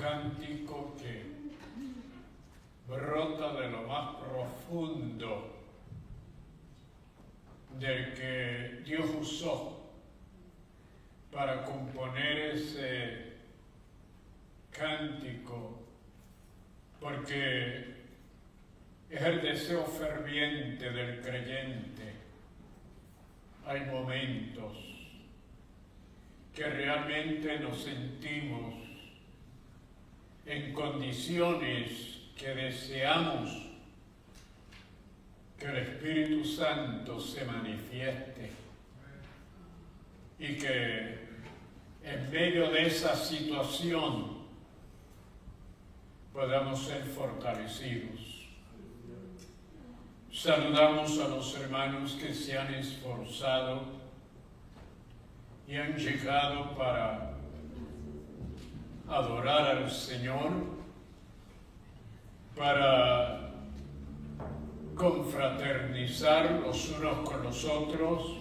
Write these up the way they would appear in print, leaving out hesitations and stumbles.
cántico que brota de lo más profundo del que Dios usó para componer ese cántico, porque es el deseo ferviente del creyente. Hay momentos que realmente nos sentimos en condiciones que deseamos que el Espíritu Santo se manifieste y que en medio de esa situación podamos ser fortalecidos. Saludamos a los hermanos que se han esforzado y han llegado para adorar al Señor, para confraternizar los unos con los otros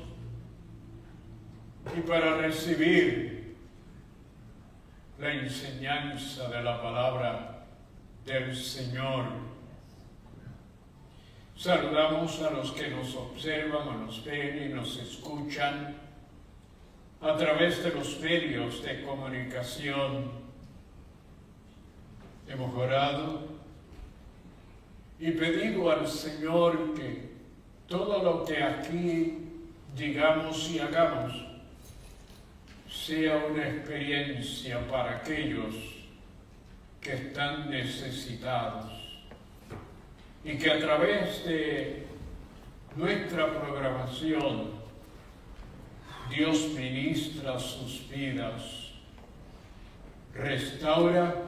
y para recibir la enseñanza de la palabra del Señor. Saludamos a los que nos observan, o nos ven y nos escuchan a través de los medios de comunicación. Hemos orado y pedido al Señor que todo lo que aquí digamos y hagamos sea una experiencia para aquellos que están necesitados y que a través de nuestra programación Dios ministra sus vidas, restaura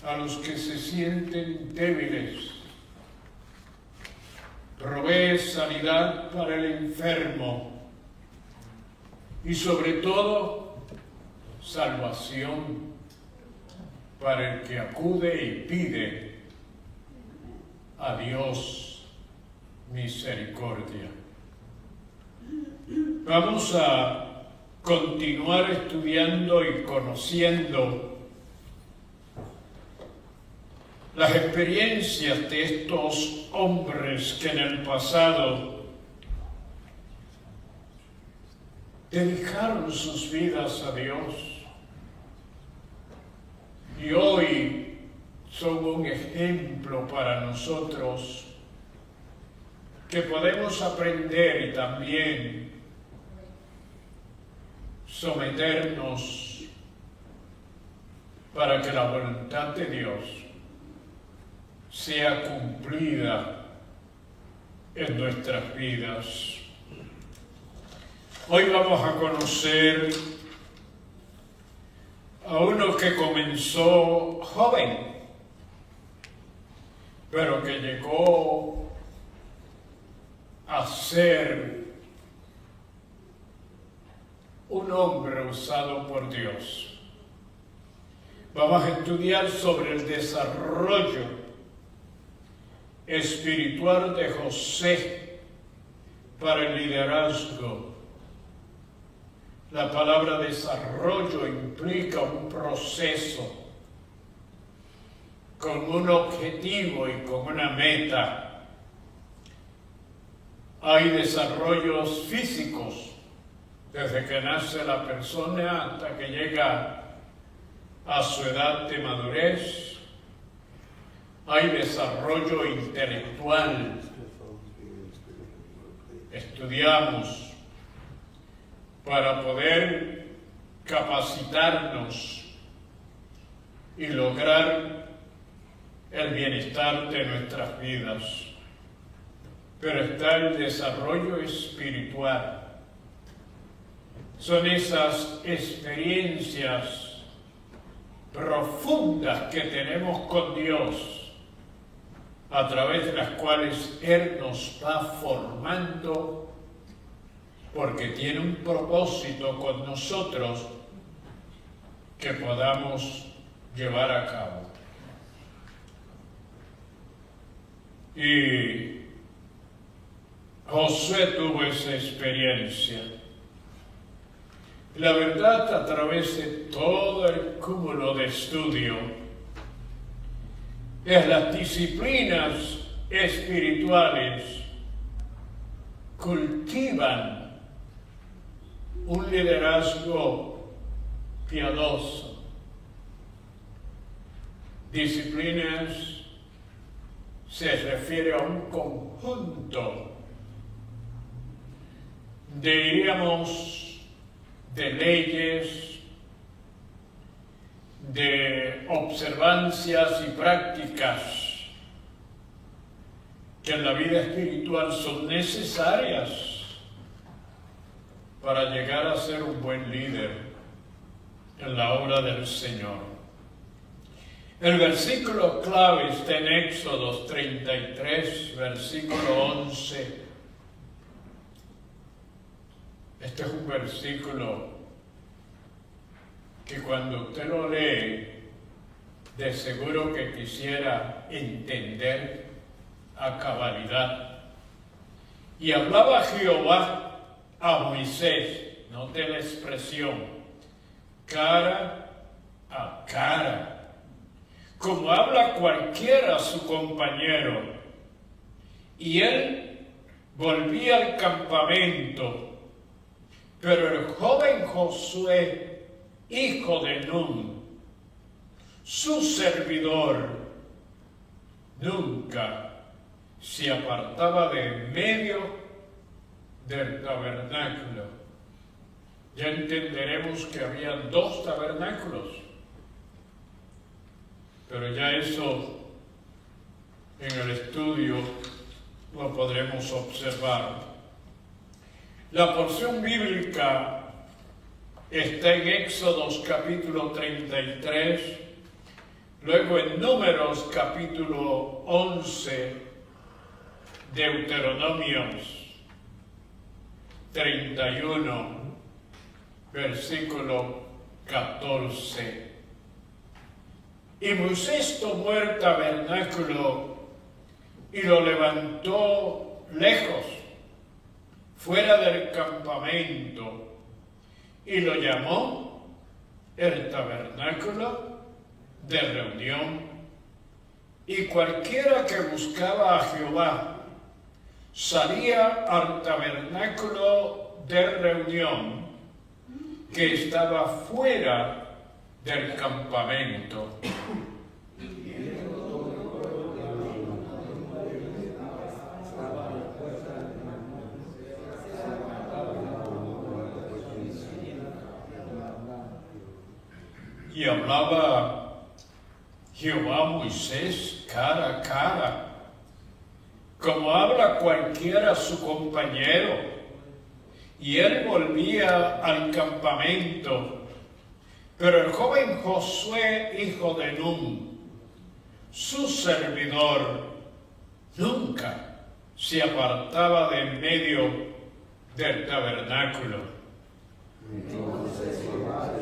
a los que se sienten débiles, provee sanidad para el enfermo y sobre todo salvación para el que acude y pide a Dios misericordia. Vamos a continuar estudiando y conociendo las experiencias de estos hombres que en el pasado dedicaron sus vidas a Dios y hoy son un ejemplo para nosotros que podemos aprender y también someternos para que la voluntad de Dios sea cumplida en nuestras vidas. Hoy vamos a conocer a uno que comenzó joven, pero que llegó a ser un hombre usado por Dios. Vamos a estudiar sobre el desarrollo espiritual de José para el liderazgo. La palabra desarrollo implica un proceso con un objetivo y con una meta. Hay desarrollos físicos desde que nace la persona hasta que llega a su edad de madurez. Hay desarrollo intelectual. Estudiamos para poder capacitarnos y lograr el bienestar de nuestras vidas. Pero está el desarrollo espiritual. Son esas experiencias profundas que tenemos con Dios, a través de las cuales Él nos va formando, porque tiene un propósito con nosotros que podamos llevar a cabo. Y Josué tuvo esa experiencia. La verdad, a través de todo el cúmulo de estudio, es las disciplinas espirituales cultivan un liderazgo piadoso. Disciplinas se refiere a un conjunto, diríamos, de leyes, de observancias y prácticas que en la vida espiritual son necesarias para llegar a ser un buen líder en la obra del Señor. El versículo clave está en Éxodo 33, versículo 11. Este es un versículo que cuando usted lo lee, de seguro que quisiera entender a cabalidad. Y hablaba Jehová a Moisés, note la expresión, cara a cara, como habla cualquiera a su compañero. Y él volvía al campamento. Pero el joven Josué, hijo de Nun, su servidor, nunca se apartaba de medio del tabernáculo. Ya entenderemos que había 2 tabernáculos, pero ya eso en el estudio lo podremos observar. La porción bíblica está en Éxodos capítulo 33, luego en Números capítulo 11, Deuteronomios 31, versículo 14. Y Moisés tomó el tabernáculo y lo levantó lejos, fuera del campamento, y lo llamó el tabernáculo de reunión. Y cualquiera que buscaba a Jehová salía al tabernáculo de reunión que estaba fuera del campamento. Y hablaba Jehová a Moisés cara a cara, como habla cualquiera a su compañero. Y él volvía al campamento. Pero el joven Josué, hijo de Nun, su servidor, nunca se apartaba de en medio del tabernáculo. Entonces Jehová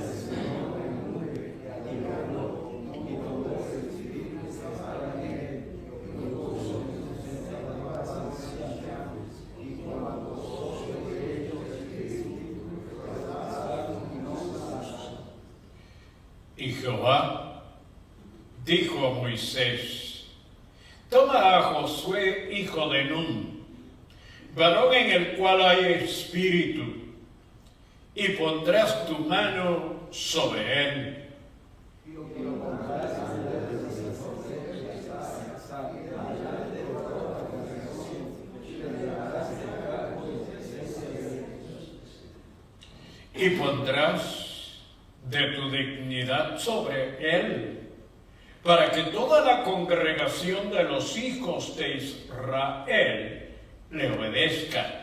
y Jehová dijo a Moisés: toma a Josué, hijo de Nun, varón en el cual hay espíritu, y pondrás tu mano sobre él. Y pondrás de tu dignidad sobre él, para que toda la congregación de los hijos de Israel le obedezca.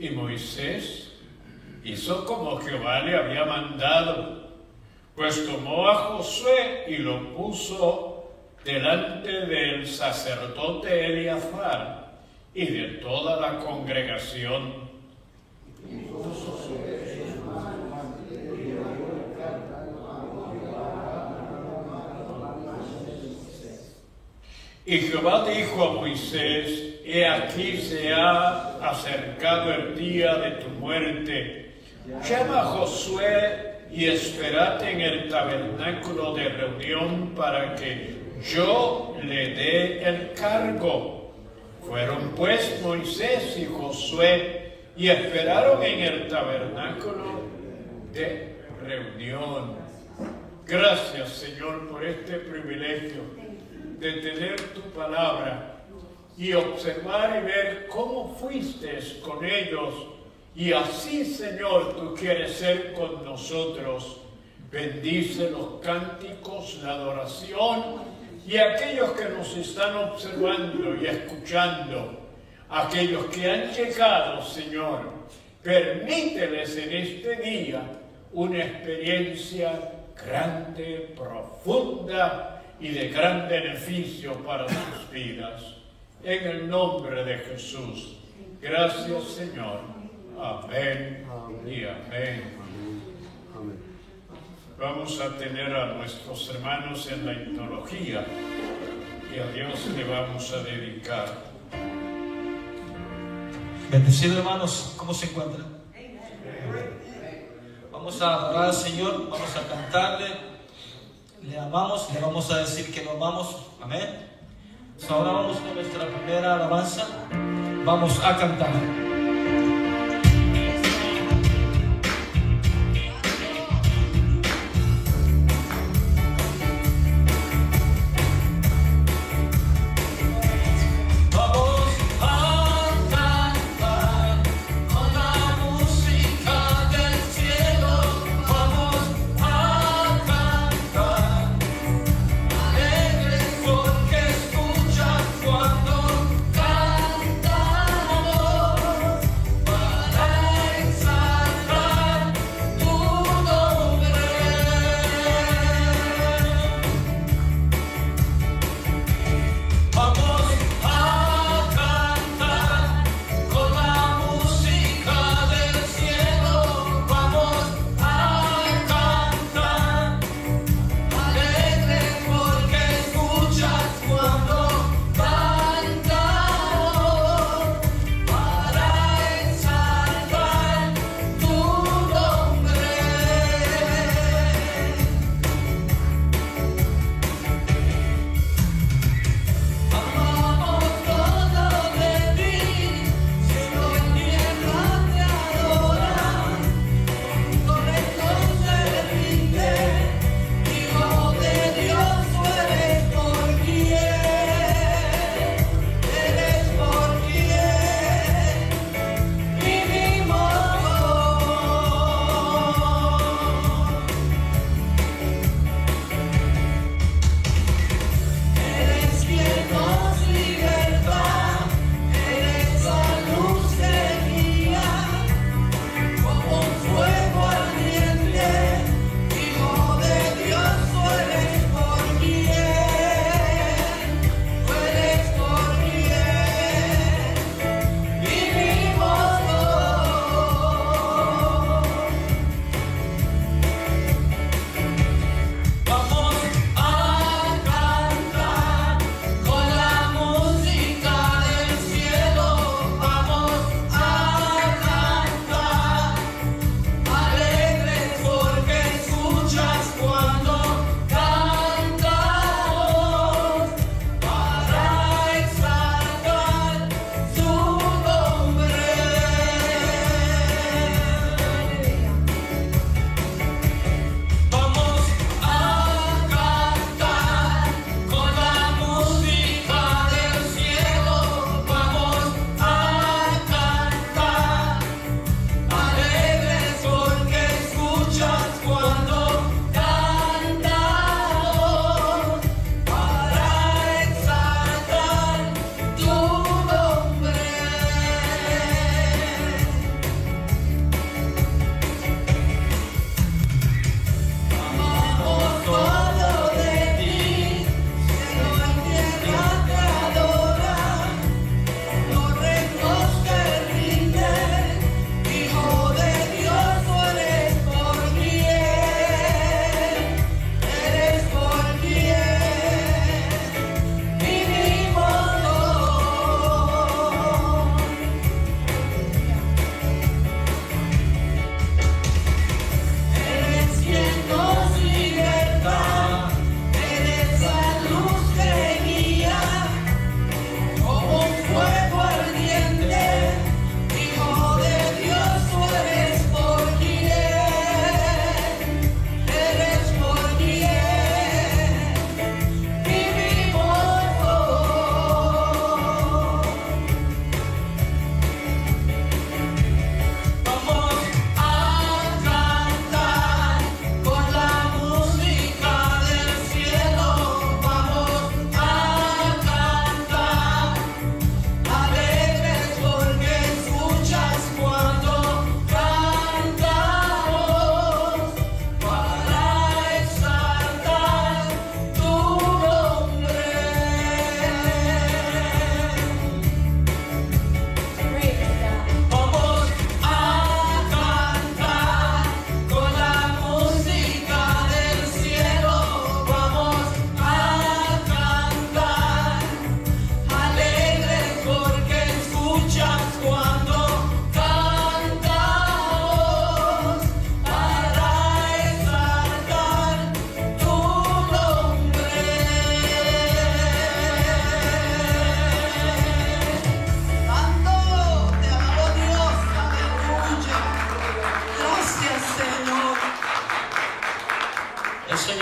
Y Moisés hizo como Jehová le había mandado, pues tomó a Josué y lo puso delante del sacerdote Eleazar y de toda la congregación. Y Jehová dijo a Moisés: He aquí se ha acercado el día de tu muerte. Llama a Josué y espérate en el tabernáculo de reunión para que yo le dé el cargo. Fueron pues Moisés y Josué y esperaron en el tabernáculo de reunión. Gracias, Señor, por este privilegio de tener tu palabra y observar y ver cómo fuiste con ellos. Y así, Señor, tú quieres ser con nosotros. Bendice los cánticos, la adoración y aquellos que nos están observando y escuchando, aquellos que han llegado, Señor, permíteles en este día una experiencia grande, profunda y de gran beneficio para sus vidas. En el nombre de Jesús. Gracias, Señor. Amén y amén. Vamos a tener a nuestros hermanos en la himnología y a Dios le vamos a dedicar. Bendecidos hermanos, ¿cómo se encuentran? Vamos a adorar al Señor, vamos a cantarle, le amamos, le vamos a decir que lo amamos. Amén. Ahora vamos con nuestra primera alabanza. Vamos a cantar. Porque escucha cuando cantamos.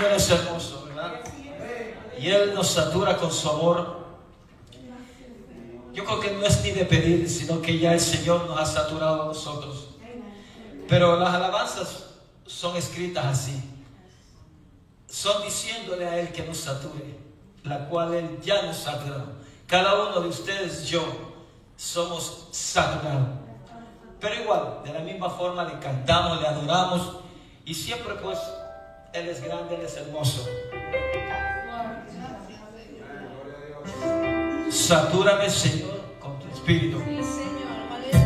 Señor es hermoso, ¿verdad? Y Él nos satura con su amor. Yo creo que no es ni de pedir, sino que ya el Señor nos ha saturado a nosotros. Pero las alabanzas son escritas así. Son diciéndole a Él que nos sature, la cual Él ya nos saturó. Cada uno de ustedes, yo, somos saturados. Pero igual, de la misma forma le cantamos, le adoramos. Y siempre pues, Él es grande, Él es hermoso. Satúrame, Señor, con tu Espíritu. Sí, Señor, aleluya.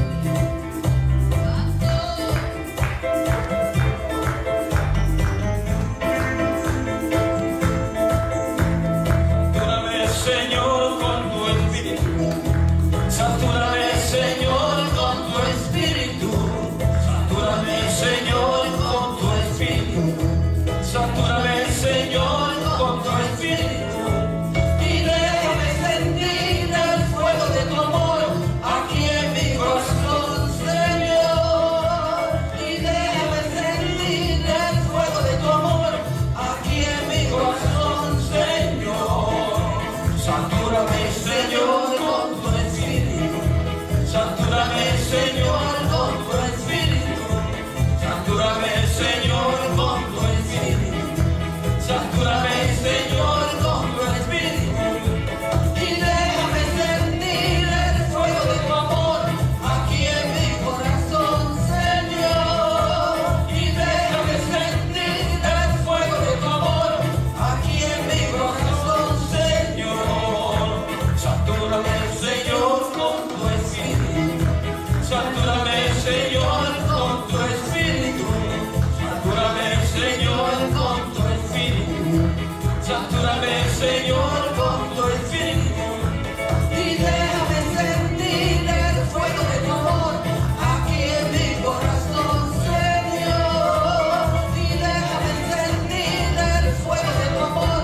Satúrame, Señor, con tu Espíritu. Satúrame, Señor, con tu Espíritu. Satúrame, Señor, con tu Espíritu. Satúrame, Señor, con tu Espíritu. Y déjame sentir el fuego de tu amor aquí en mi corazón, Señor. Y déjame sentir el fuego de tu amor aquí en mi corazón, Señor. Satúrame, Señor, con tu Espíritu. Satúrame, Señor, con tu Espíritu. Satúrame, Señor, con tu Espíritu. Satúrame, Señor, con tu Espíritu. Y déjame sentir el fuego de tu amor aquí en mi corazón, Señor. Y déjame sentir el fuego de tu amor aquí en mi corazón, Señor. Satúrame, Señor, con tu Espíritu. Satúrame, Señor, con tu Espíritu. Satúrame, Señor, con tu Espíritu. Satúrame, Señor, con tu Espíritu. Y déjame sentir el fuego de tu amor aquí en mi corazón, Señor. Y déjame sentir el fuego de tu amor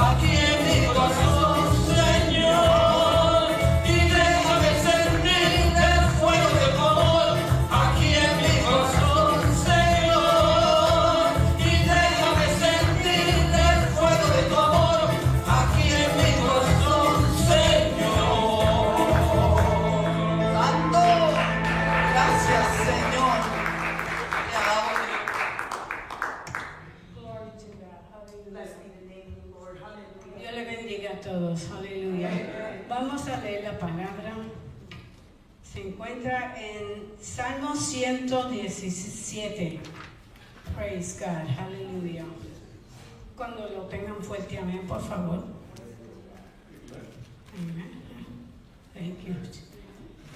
aquí en mi corazón, Señor. Y déjame sentir el fuego de tu amor aquí en mi corazón, Señor. Y déjame sentir el fuego de tu amor aquí en mi corazón, Señor. Santo, gracias, Señor. Te alabo. Glory to God. Hallelujah. Blessed be the name of the Lord. Hallelujah. Dios le bendiga a todos. Aleluya. Vamos a leer la palabra. Se encuentra en Salmo 117. Praise God. Aleluya. Cuando lo tengan fuerte, amén, por favor. Amén. Thank you.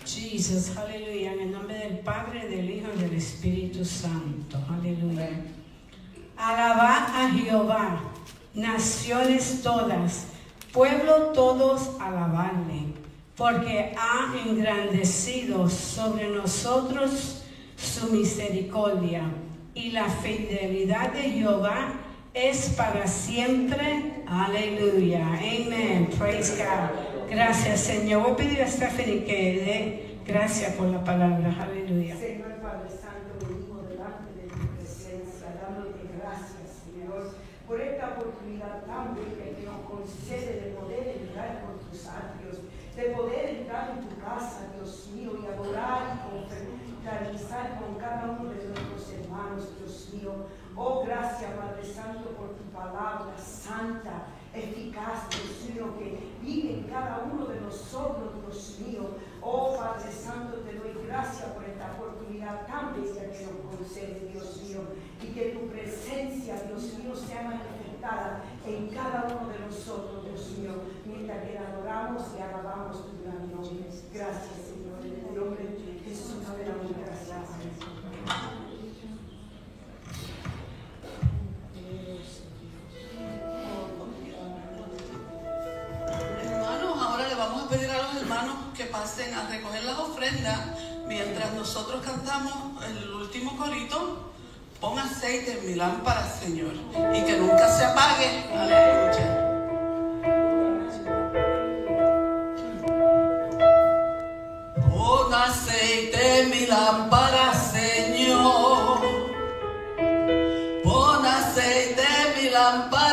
Jesus, aleluya. En el nombre del Padre, del Hijo y del Espíritu Santo. Aleluya. Alabad a Jehová, naciones todas, pueblo todos alabadle, porque ha engrandecido sobre nosotros su misericordia, y la fidelidad de Jehová es para siempre. Aleluya. Amén. Praise God. Gracias, Señor. Voy a pedir a Stephanie que dé gracias por la palabra. Aleluya. Señor Padre Santo, venimos delante de tu presencia, dándote gracias, Señor, por esta oportunidad tan bella que nos concede de poder entrar por tus atrios, de poder entrar en tu casa, Dios mío, y adorar y confraternizar con cada uno de nuestros hermanos, Dios mío. Oh, gracias, Padre Santo, por tu palabra santa, eficaz, Dios mío, que vive en cada uno de nosotros, Dios mío. Oh, Padre Santo, te doy gracias por esta oportunidad tan bella que nos concede, Dios mío, y que tu presencia, Dios mío, sea manifestada en cada uno de nosotros, Dios mío, mientras que adoramos y alabamos tu gran nombre. Gracias, Señor, en el nombre de Jesús, te damos gracias. Hermanos, ahora le vamos a pedir a los hermanos que pasen a recoger las ofrendas mientras nosotros cantamos el último corito. Pon aceite en mi lámpara, Señor, y que nunca se apague. Aleluya. Pon aceite en mi lámpara, Señor. Pon aceite en mi lámpara.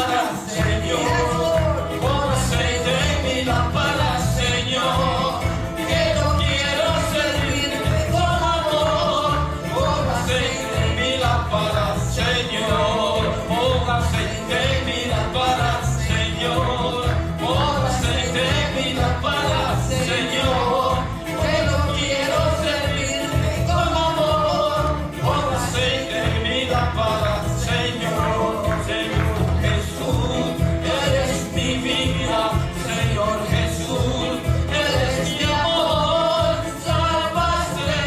lámpara, Señor. Pon aceite en mi lámpara, Señor. Que yo quiero servirte con amor. Pon aceite en mi lámpara, Señor. Pon aceite en mi lámpara, Señor. Pon aceite en mi lámpara, Señor. Que yo quiero servirte con amor. Pon aceite en mi lámpara, Señor. Señor Jesús, eres mi vida. Señor Jesús, eres mi amor. Salvaste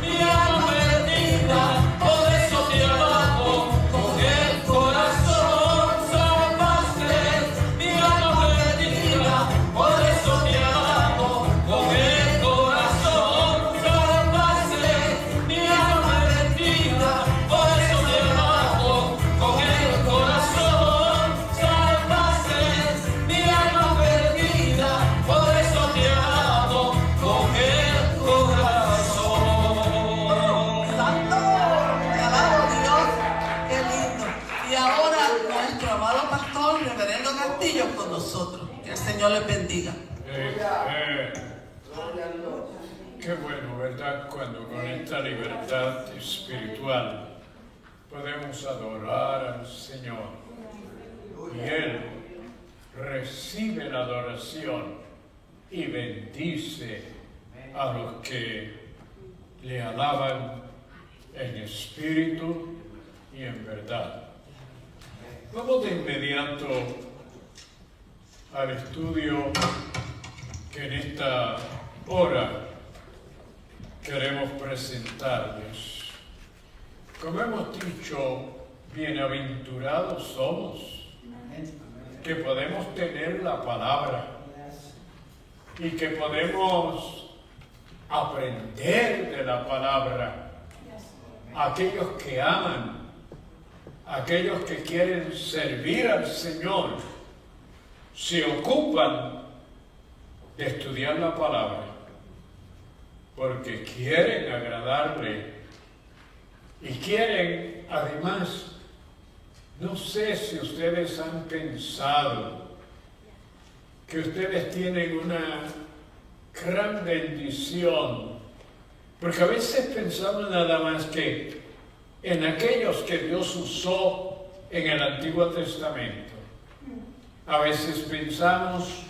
mi alma perdida, por eso te alabo con el corazón. Salvaste mi alma perdida, por eso te alabo con el corazón. Salvaste mi alma perdida, por eso te alabo con el corazón. Salvaste mi alma perdida, por eso te alabo con el corazón. Santo, te alabo Dios, qué lindo. Y ahora nuestro amado pastor, reverendo Castillo, con nosotros. Que el Señor les bendiga. Qué bueno, ¿verdad? Cuando con esta libertad espiritual podemos adorar al Señor y Él recibe la adoración y bendice a los que le alaban en espíritu y en verdad. Vamos de inmediato al estudio que en esta hora queremos presentarles. Como hemos dicho, bienaventurados somos, que podemos tener la palabra y que podemos aprender de la palabra. Aquellos que aman, aquellos que quieren servir al Señor, se ocupan de estudiar la palabra porque quieren agradarle y quieren, además, no sé si ustedes han pensado que ustedes tienen una gran bendición, porque a veces pensamos nada más que en aquellos que Dios usó en el Antiguo Testamento. A veces pensamos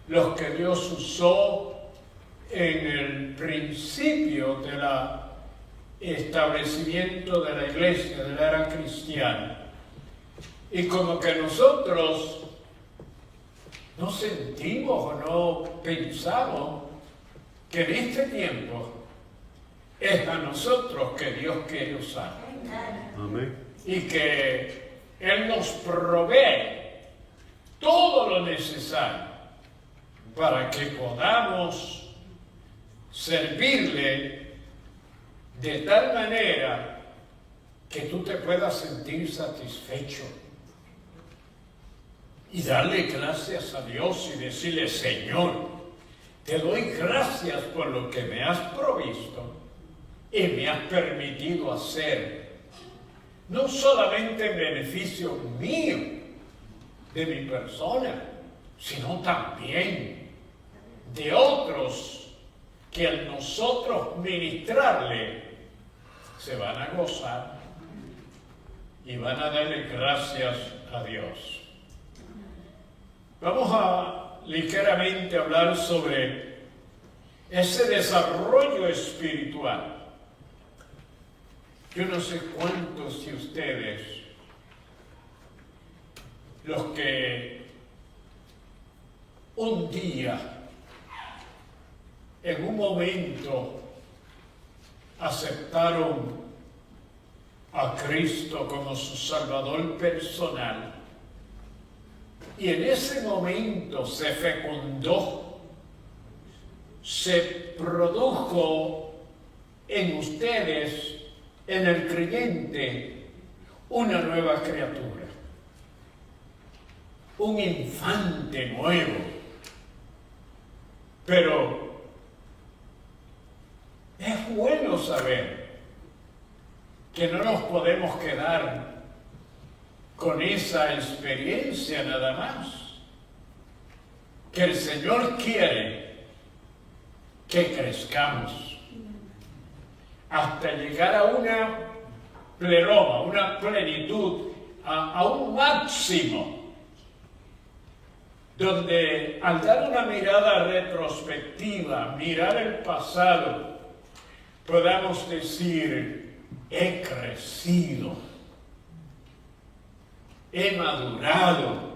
los que Dios usó en el principio del establecimiento de la iglesia, de la era cristiana. Y como que nosotros no sentimos o no pensamos que en este tiempo es a nosotros que Dios quiere usar. Amén. Y que Él nos provee todo lo necesario para que podamos servirle de tal manera que tú te puedas sentir satisfecho y darle gracias a Dios y decirle: Señor, te doy gracias por lo que me has provisto y me has permitido hacer, no solamente en beneficio mío, de mi persona, sino también de otros que al nosotros ministrarle se van a gozar y van a darle gracias a Dios. Vamos a ligeramente hablar sobre ese desarrollo espiritual. Yo no sé cuántos de ustedes, los que un día, en un momento, aceptaron a Cristo como su Salvador personal, y en ese momento se fecundó, se produjo en ustedes, en el creyente, una nueva criatura, un infante nuevo. Pero es bueno saber que no nos podemos quedar con esa experiencia nada más, que el Señor quiere que crezcamos hasta llegar a una pleroma, una plenitud, a un máximo, donde al dar una mirada retrospectiva, mirar el pasado, podamos decir, he crecido, he madurado,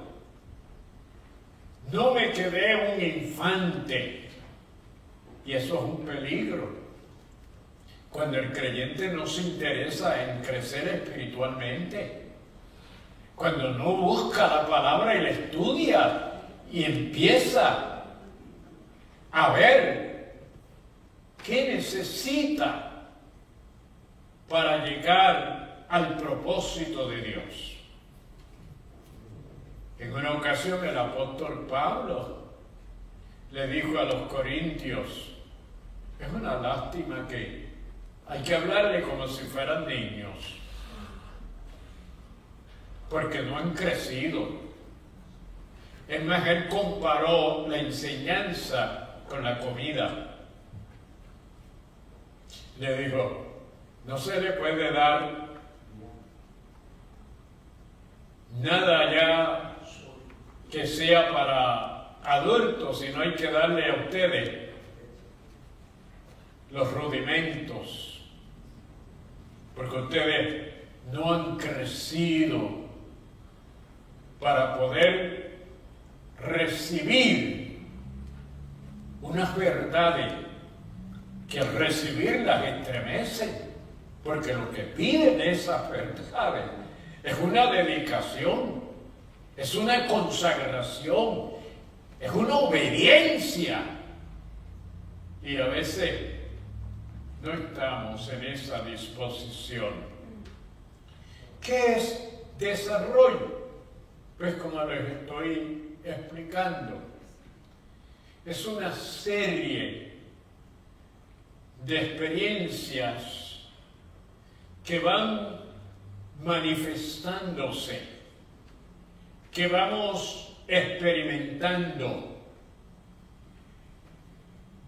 no me quedé un infante. Y eso es un peligro. Cuando el creyente no se interesa en crecer espiritualmente, cuando no busca la palabra y la estudia y empieza a ver qué necesita para llegar al propósito de Dios. En una ocasión el apóstol Pablo le dijo a los corintios, es una lástima que hay que hablarle como si fueran niños, porque no han crecido. Es más, él comparó la enseñanza con la comida. Le dijo, no se le puede dar nada ya que sea para adultos, sino hay que darle a ustedes los rudimentos, porque ustedes no han crecido para poder recibir unas verdades que al recibirlas estremecen, porque lo que piden esas verdades es una dedicación, es una consagración, es una obediencia, y a veces no estamos en esa disposición. ¿Qué es desarrollo? Pues como les estoy explicando, es una serie de experiencias que van manifestándose, que vamos experimentando.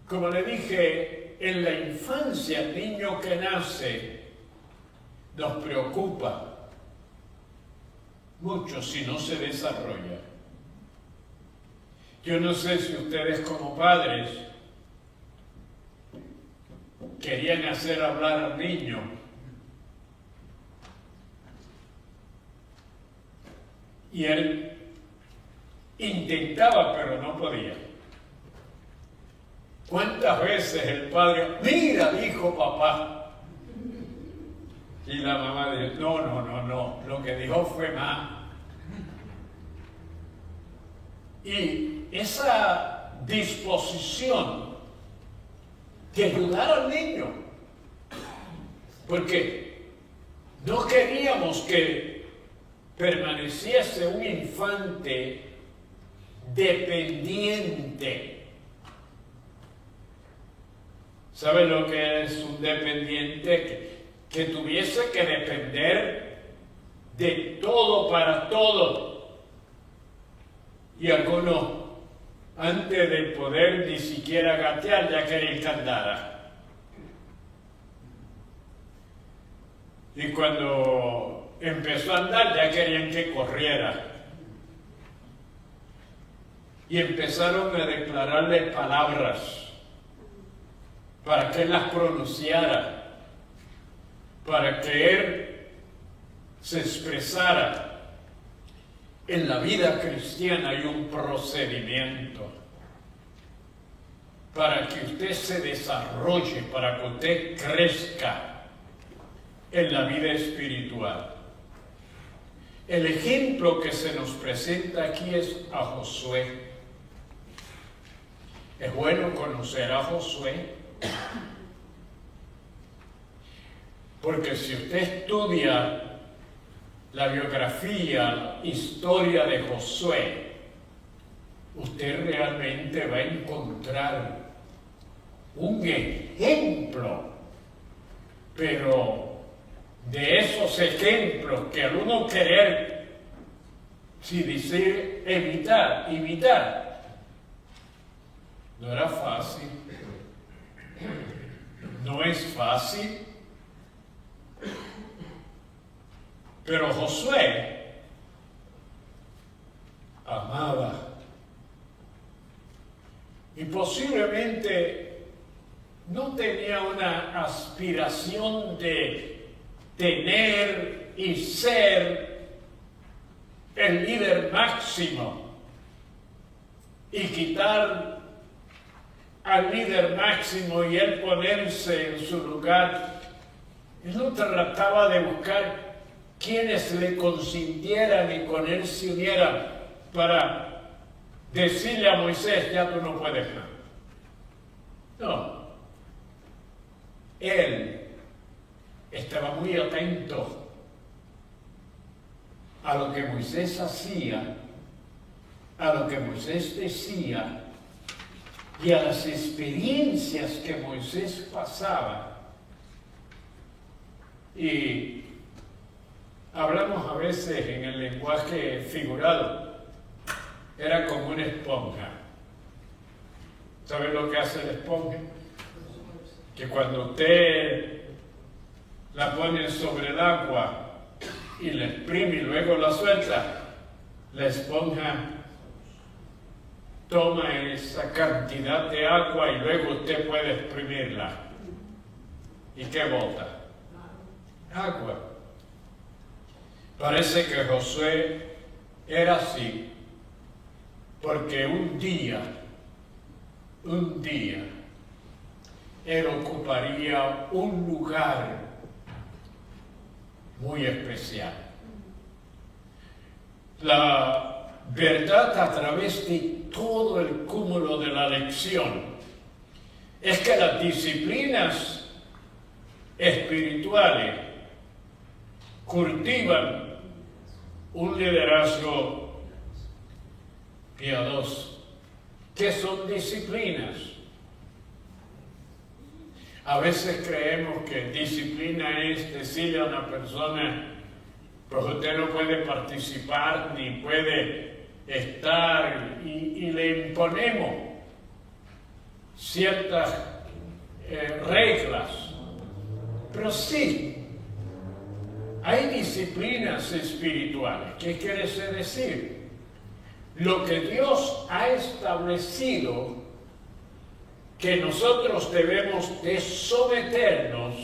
Como le dije, en la infancia el niño que nace nos preocupa mucho si no se desarrolla. Yo no sé si ustedes como padres querían hacer hablar al niño y él intentaba pero no podía. ¿Cuántas veces el padre, mira, dijo papá? Y la mamá dijo, no, lo que dijo fue más. Y esa disposición de ayudar al niño, porque no queríamos que permaneciese un infante dependiente. ¿Sabe lo que es un dependiente? Que tuviese que depender de todo para todo. Y algunos, antes de poder ni siquiera gatear, ya querían que andara. Y cuando empezó a andar, ya querían que corriera. Y empezaron a declararle palabras para que él las pronunciara, para que él se expresara. En la vida cristiana hay un procedimiento para que usted se desarrolle, para que usted crezca en la vida espiritual. El ejemplo que se nos presenta aquí es a Josué. Es bueno conocer a Josué, porque si usted estudia la biografía, la historia de Josué, usted realmente va a encontrar un ejemplo, pero de esos ejemplos que al uno querer Sí, dice imitar. No era fácil. No es fácil. Pero Josué amaba. Y posiblemente no tenía una aspiración de tener y ser el líder máximo y quitar al líder máximo y él ponerse en su lugar. Él no trataba de buscar quienes le consintieran y con él se unieran para decirle a Moisés, ya tú no puedes más. No. Él estaba muy atento a lo que Moisés hacía, a lo que Moisés decía y a las experiencias que Moisés pasaba. Y hablamos a veces en el lenguaje figurado, era como una esponja. ¿Sabe lo que hace la esponja? Que cuando usted la pone sobre el agua y la exprime y luego la suelta, la esponja toma esa cantidad de agua y luego usted puede exprimirla. ¿Y qué bota? Agua. Parece que Josué era así, porque un día, él ocuparía un lugar muy especial. La verdad a través de todo el cúmulo de la lección es que las disciplinas espirituales cultivan un liderazgo piadoso. ¿Qué son disciplinas? A veces creemos que disciplina es decirle a una persona, pues usted no puede participar ni puede estar, y le imponemos ciertas reglas. Pero sí, hay disciplinas espirituales. ¿Qué quiere decir? Lo que Dios ha establecido que nosotros debemos de someternos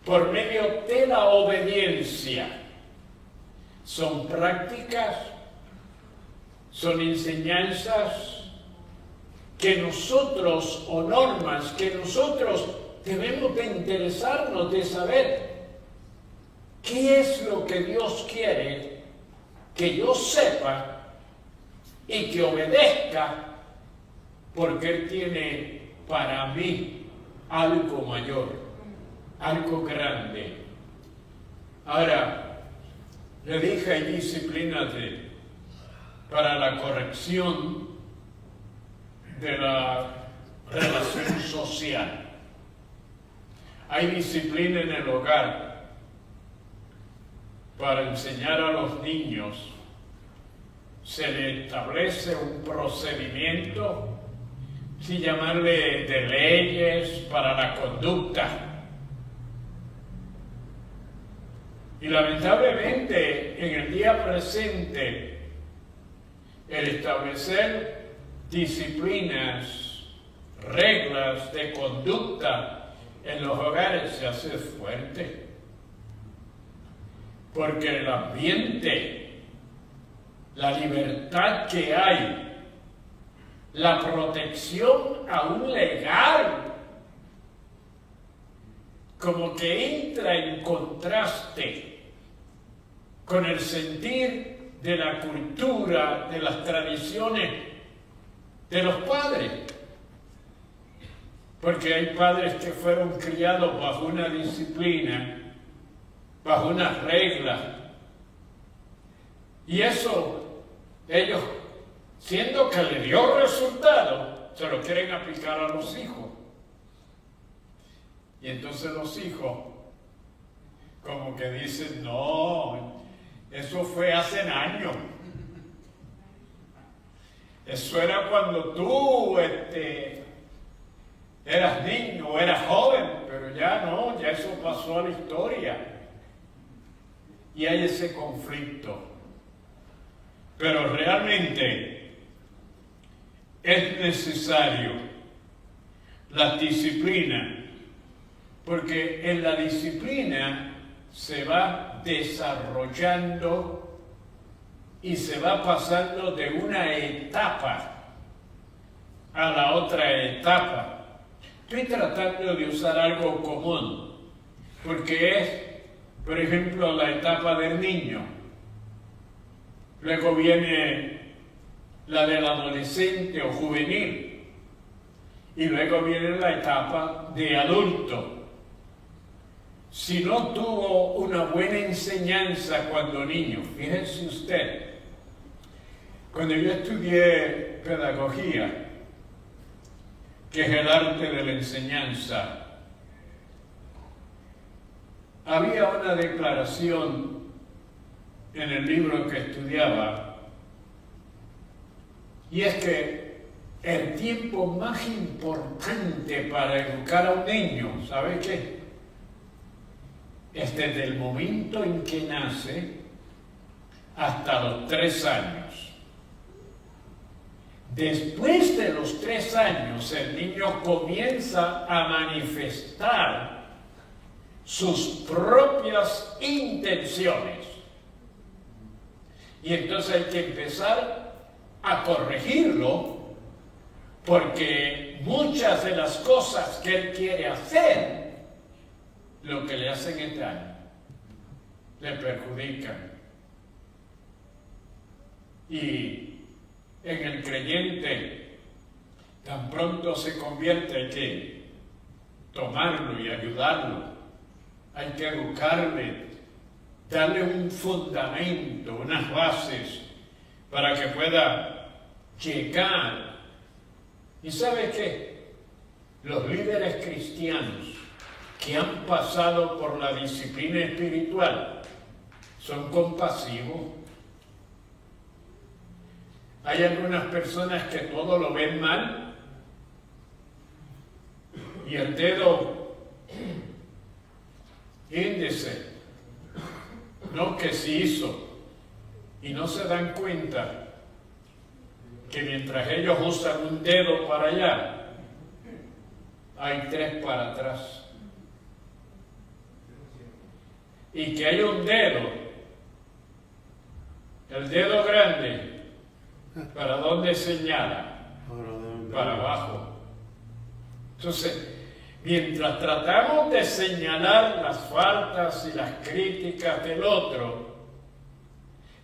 por medio de la obediencia. Son prácticas, son enseñanzas que nosotros, o normas que nosotros debemos de interesarnos de saber qué es lo que Dios quiere que yo sepa y que obedezca, porque Él tiene para mí algo mayor, algo grande. Ahora, le dije, hay disciplinas para la corrección de la relación social. Hay disciplina en el hogar para enseñar a los niños. Se le establece un procedimiento, sin llamarle de leyes para la conducta. Y lamentablemente en el día presente el establecer disciplinas, reglas de conducta en los hogares se hace fuerte, porque el ambiente, la libertad que hay, la protección aún legal, como que entra en contraste con el sentir de la cultura, de las tradiciones de los padres. Porque hay padres que fueron criados bajo una disciplina, bajo unas reglas. Y eso, ellos, siendo que le dio resultado, se lo quieren aplicar a los hijos. Y entonces los hijos, como que dicen, no, eso fue hace años. Eso era cuando tú eras niño o eras joven, pero ya no, ya eso pasó a la historia. Y hay ese conflicto. Pero realmente es necesario la disciplina, porque en la disciplina se va desarrollando y se va pasando de una etapa a la otra etapa. Estoy tratando de usar algo común, porque es, por ejemplo, la etapa del niño. Luego viene la del adolescente o juvenil. Y luego viene la etapa de adulto. Si no tuvo una buena enseñanza cuando niño, fíjense usted, cuando yo estudié pedagogía, que es el arte de la enseñanza, había una declaración en el libro que estudiaba, y es que el tiempo más importante para educar a un niño, ¿sabe qué? Es desde el momento en que nace hasta los 3 años. Después de los 3 años, el niño comienza a manifestar sus propias intenciones. Y entonces hay que empezar a corregirlo, porque muchas de las cosas que él quiere hacer, lo que le hacen es daño, le perjudican. Y en el creyente, tan pronto se convierte, hay que tomarlo y ayudarlo, hay que educarle, darle un fundamento, unas bases para que pueda llegar. ¿Y sabe qué? Los líderes cristianos que han pasado por la disciplina espiritual son compasivos. Hay algunas personas que todo lo ven mal y el dedo índice, no que sí hizo, y no se dan cuenta que mientras ellos usan un dedo para allá, hay 3 para atrás. Y que hay un dedo, el dedo grande, ¿para dónde señala? Para abajo. Entonces, mientras tratamos de señalar las faltas y las críticas del otro,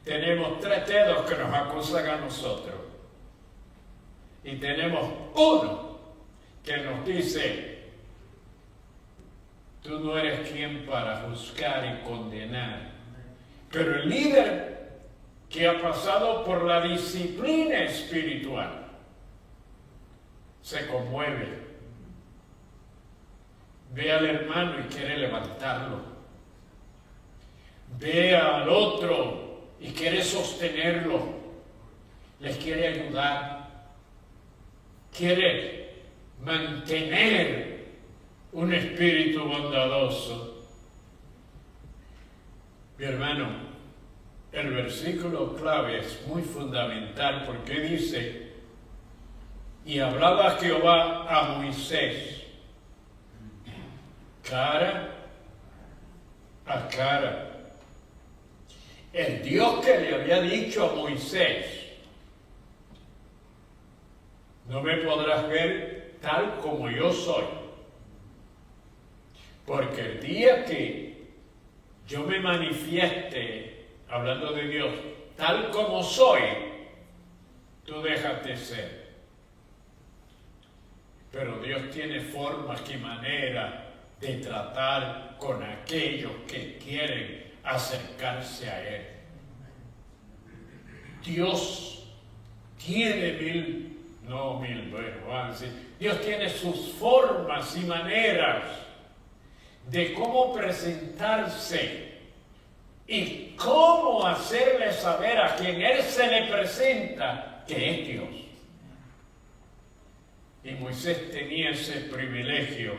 tenemos 3 dedos que nos acusan a nosotros. Y tenemos uno que nos dice: tú no eres quien para juzgar y condenar. Pero el líder que ha pasado por la disciplina espiritual se conmueve. Ve al hermano y quiere levantarlo. Ve al otro y quiere sostenerlo. Les quiere ayudar. Quiere mantener un espíritu bondadoso. Mi hermano, el versículo clave es muy fundamental porque dice: y hablaba Jehová a Moisés cara a cara. El Dios que le había dicho a Moisés: no me podrás ver tal como yo soy, porque el día que yo me manifieste, hablando de Dios, tal como soy, tú dejas de ser. Pero Dios tiene formas y maneras de tratar con aquellos que quieren acercarse a Él. Dios tiene Dios tiene sus formas y maneras de cómo presentarse y cómo hacerle saber a quien Él se le presenta que es Dios. Y Moisés tenía ese privilegio,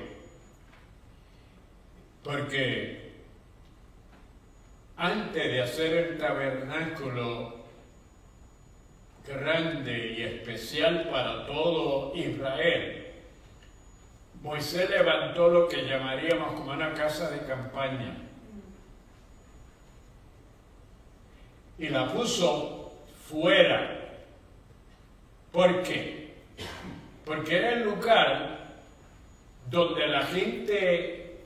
porque antes de hacer el tabernáculo grande y especial para todo Israel, Moisés levantó lo que llamaríamos como una casa de campaña y la puso fuera. ¿Por qué? Porque era el lugar donde la gente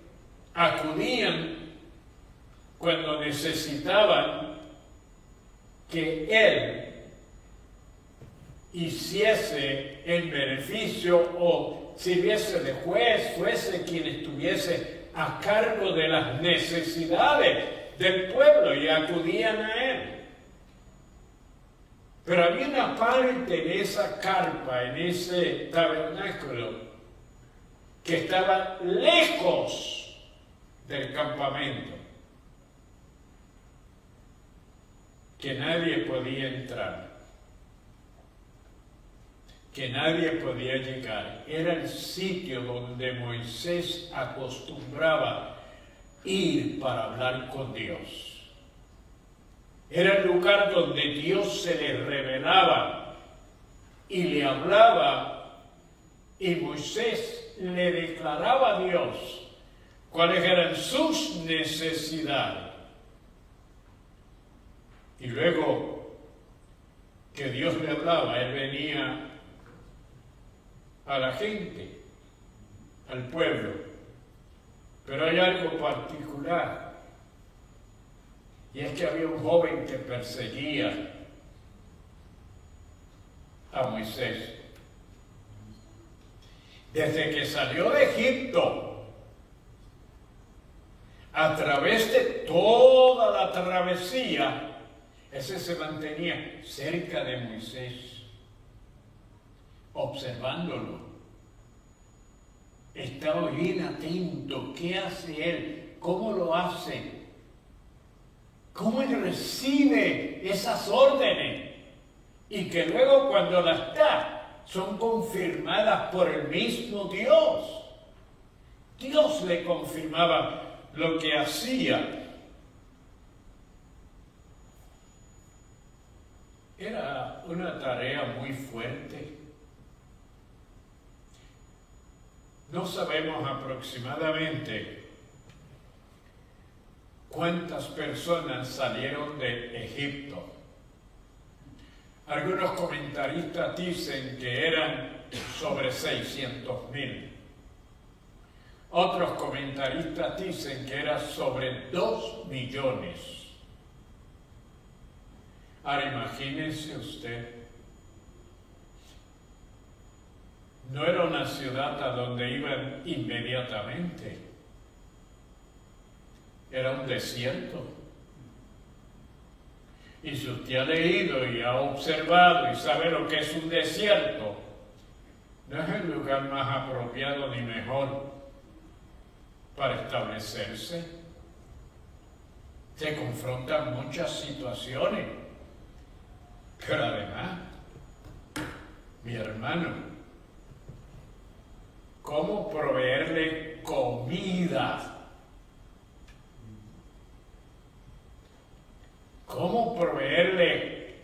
acudían cuando necesitaban que él hiciese el beneficio o sirviese de juez, fuese quien estuviese a cargo de las necesidades del pueblo, y acudían a él. Pero había una parte en esa carpa, en ese tabernáculo, que estaba lejos del campamento, que nadie podía entrar, que nadie podía llegar. Era el sitio donde Moisés acostumbraba ir para hablar con Dios. Era el lugar donde Dios se le revelaba y le hablaba, y Moisés le declaraba a Dios cuáles eran sus necesidades. Y luego que Dios le hablaba, él venía a la gente, al pueblo. Pero hay algo particular, y es que había un joven que perseguía a Moisés. Desde que salió de Egipto, a través de toda la travesía, ese se mantenía cerca de Moisés, observándolo. Estaba bien atento. ¿Qué hace él? ¿Cómo lo hace? ¿Cómo él recibe esas órdenes? Y que luego cuando las da, son confirmadas por el mismo Dios. Dios le confirmaba lo que hacía. Era una tarea muy fuerte. No sabemos aproximadamente cuántas personas salieron de Egipto. Algunos comentaristas dicen que eran sobre 600,000. Otros comentaristas dicen que era sobre 2 millones. Ahora imagínense usted, no era una ciudad a donde iban inmediatamente, era un desierto. Y si usted ha leído y ha observado y sabe lo que es un desierto, no es el lugar más apropiado ni mejor para establecerse. Se confrontan muchas situaciones, pero además, mi hermano, ¿cómo proveerle comida? ¿Cómo proveerle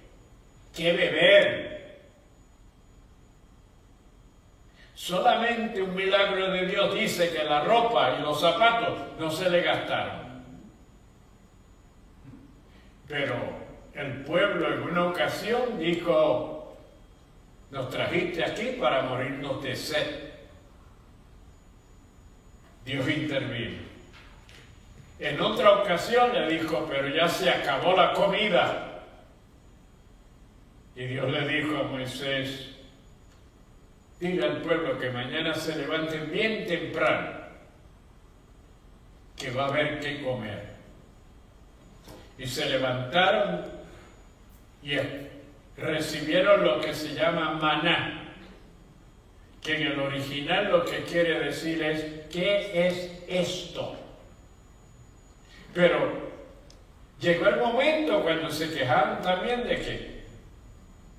qué beber? Solamente un milagro de Dios dice que la ropa y los zapatos no se le gastaron. Pero el pueblo en una ocasión dijo: nos trajiste aquí para morirnos de sed. Dios intervino. En otra ocasión le dijo: pero ya se acabó la comida. Y Dios le dijo a Moisés: dile al pueblo que mañana se levanten bien temprano, que va a haber qué comer. Y se levantaron y recibieron lo que se llama maná, que en el original lo que quiere decir es: ¿qué es esto? Pero llegó el momento cuando se quejaron también de que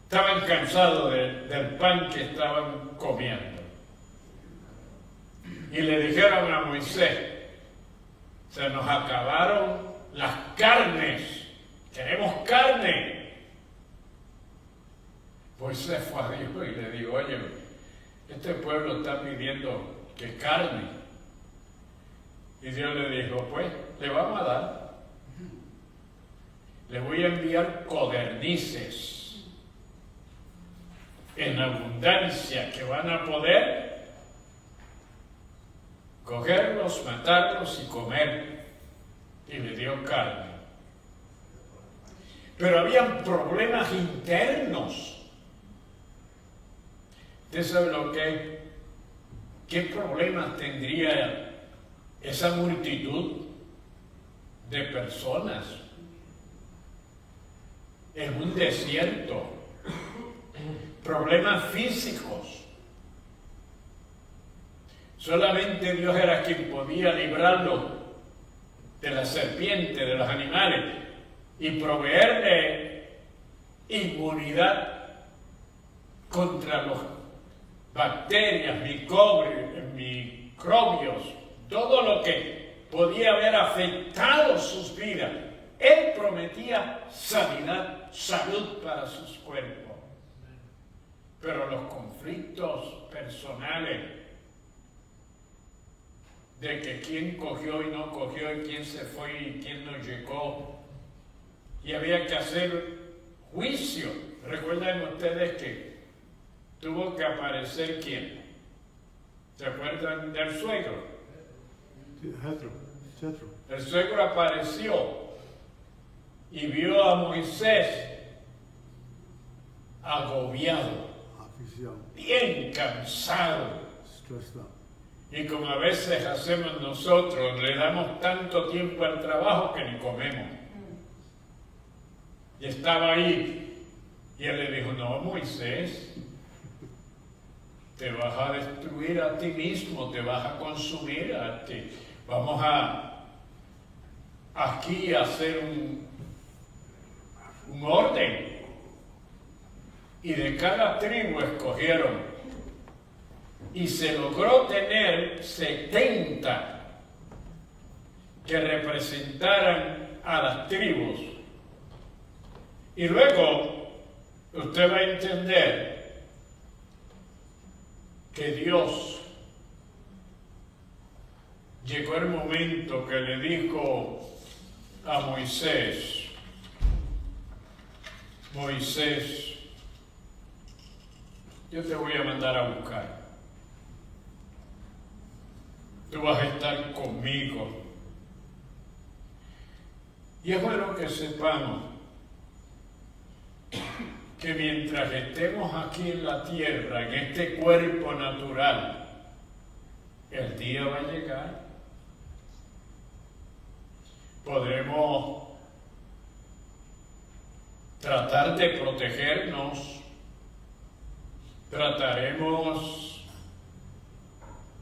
estaban cansados del pan que estaban comiendo. y le dijeron a Moisés, se nos acabaron las carnes, queremos carne. Moisés fue a Dios y le dijo, oye, este pueblo está pidiendo que carne. Y Dios le dijo, pues, le vamos a dar. Le voy a enviar codornices en abundancia que van a poder cogerlos, matarlos y comer. Y le dio carne. Pero habían problemas internos. ¿Usted sabe lo que? ¿Qué problemas tendría esa multitud de personas en un desierto? Problemas físicos. Solamente Dios era quien podía librarlo de la serpiente, de los animales, y proveerle inmunidad contra las bacterias, microbios, todo lo que podía haber afectado sus vidas. Él prometía sanidad, salud para sus cuerpos. Pero los conflictos personales de que quién cogió y no cogió, y quién se fue y quién no llegó, y había que hacer juicio. Recuerdan ustedes que tuvo que aparecer quién. ¿Se acuerdan del suegro? Jethro. El suegro apareció y vio a Moisés agobiado, bien cansado. Stressed out. Y como a veces hacemos nosotros, le damos tanto tiempo al trabajo que ni comemos. Y estaba ahí, y él le dijo, no, Moisés, te vas a destruir a ti mismo, te vas a consumir a ti. Vamos a aquí a hacer un orden. Y de cada tribu escogieron. Y se logró tener 70 que representaran a las tribus. Y luego usted va a entender que Dios llegó el momento que le dijo a Moisés, Moisés, yo te voy a mandar a buscar. Tú vas a estar conmigo. Y es bueno que sepamos que mientras estemos aquí en la tierra, en este cuerpo natural, el día va a llegar. Podremos tratar de protegernos, trataremos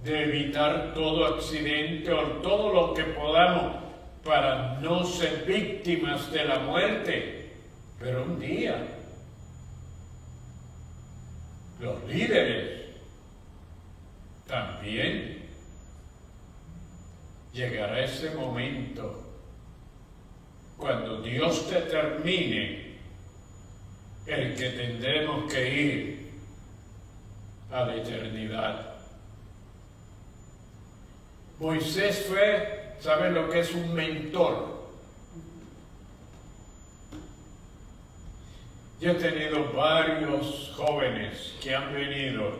de evitar todo accidente o todo lo que podamos para no ser víctimas de la muerte. Pero un día, los líderes también llegará ese momento cuando Dios determine el que tendremos que ir a la eternidad. Moisés fue, ¿saben lo que es un mentor? Yo he tenido varios jóvenes que han venido,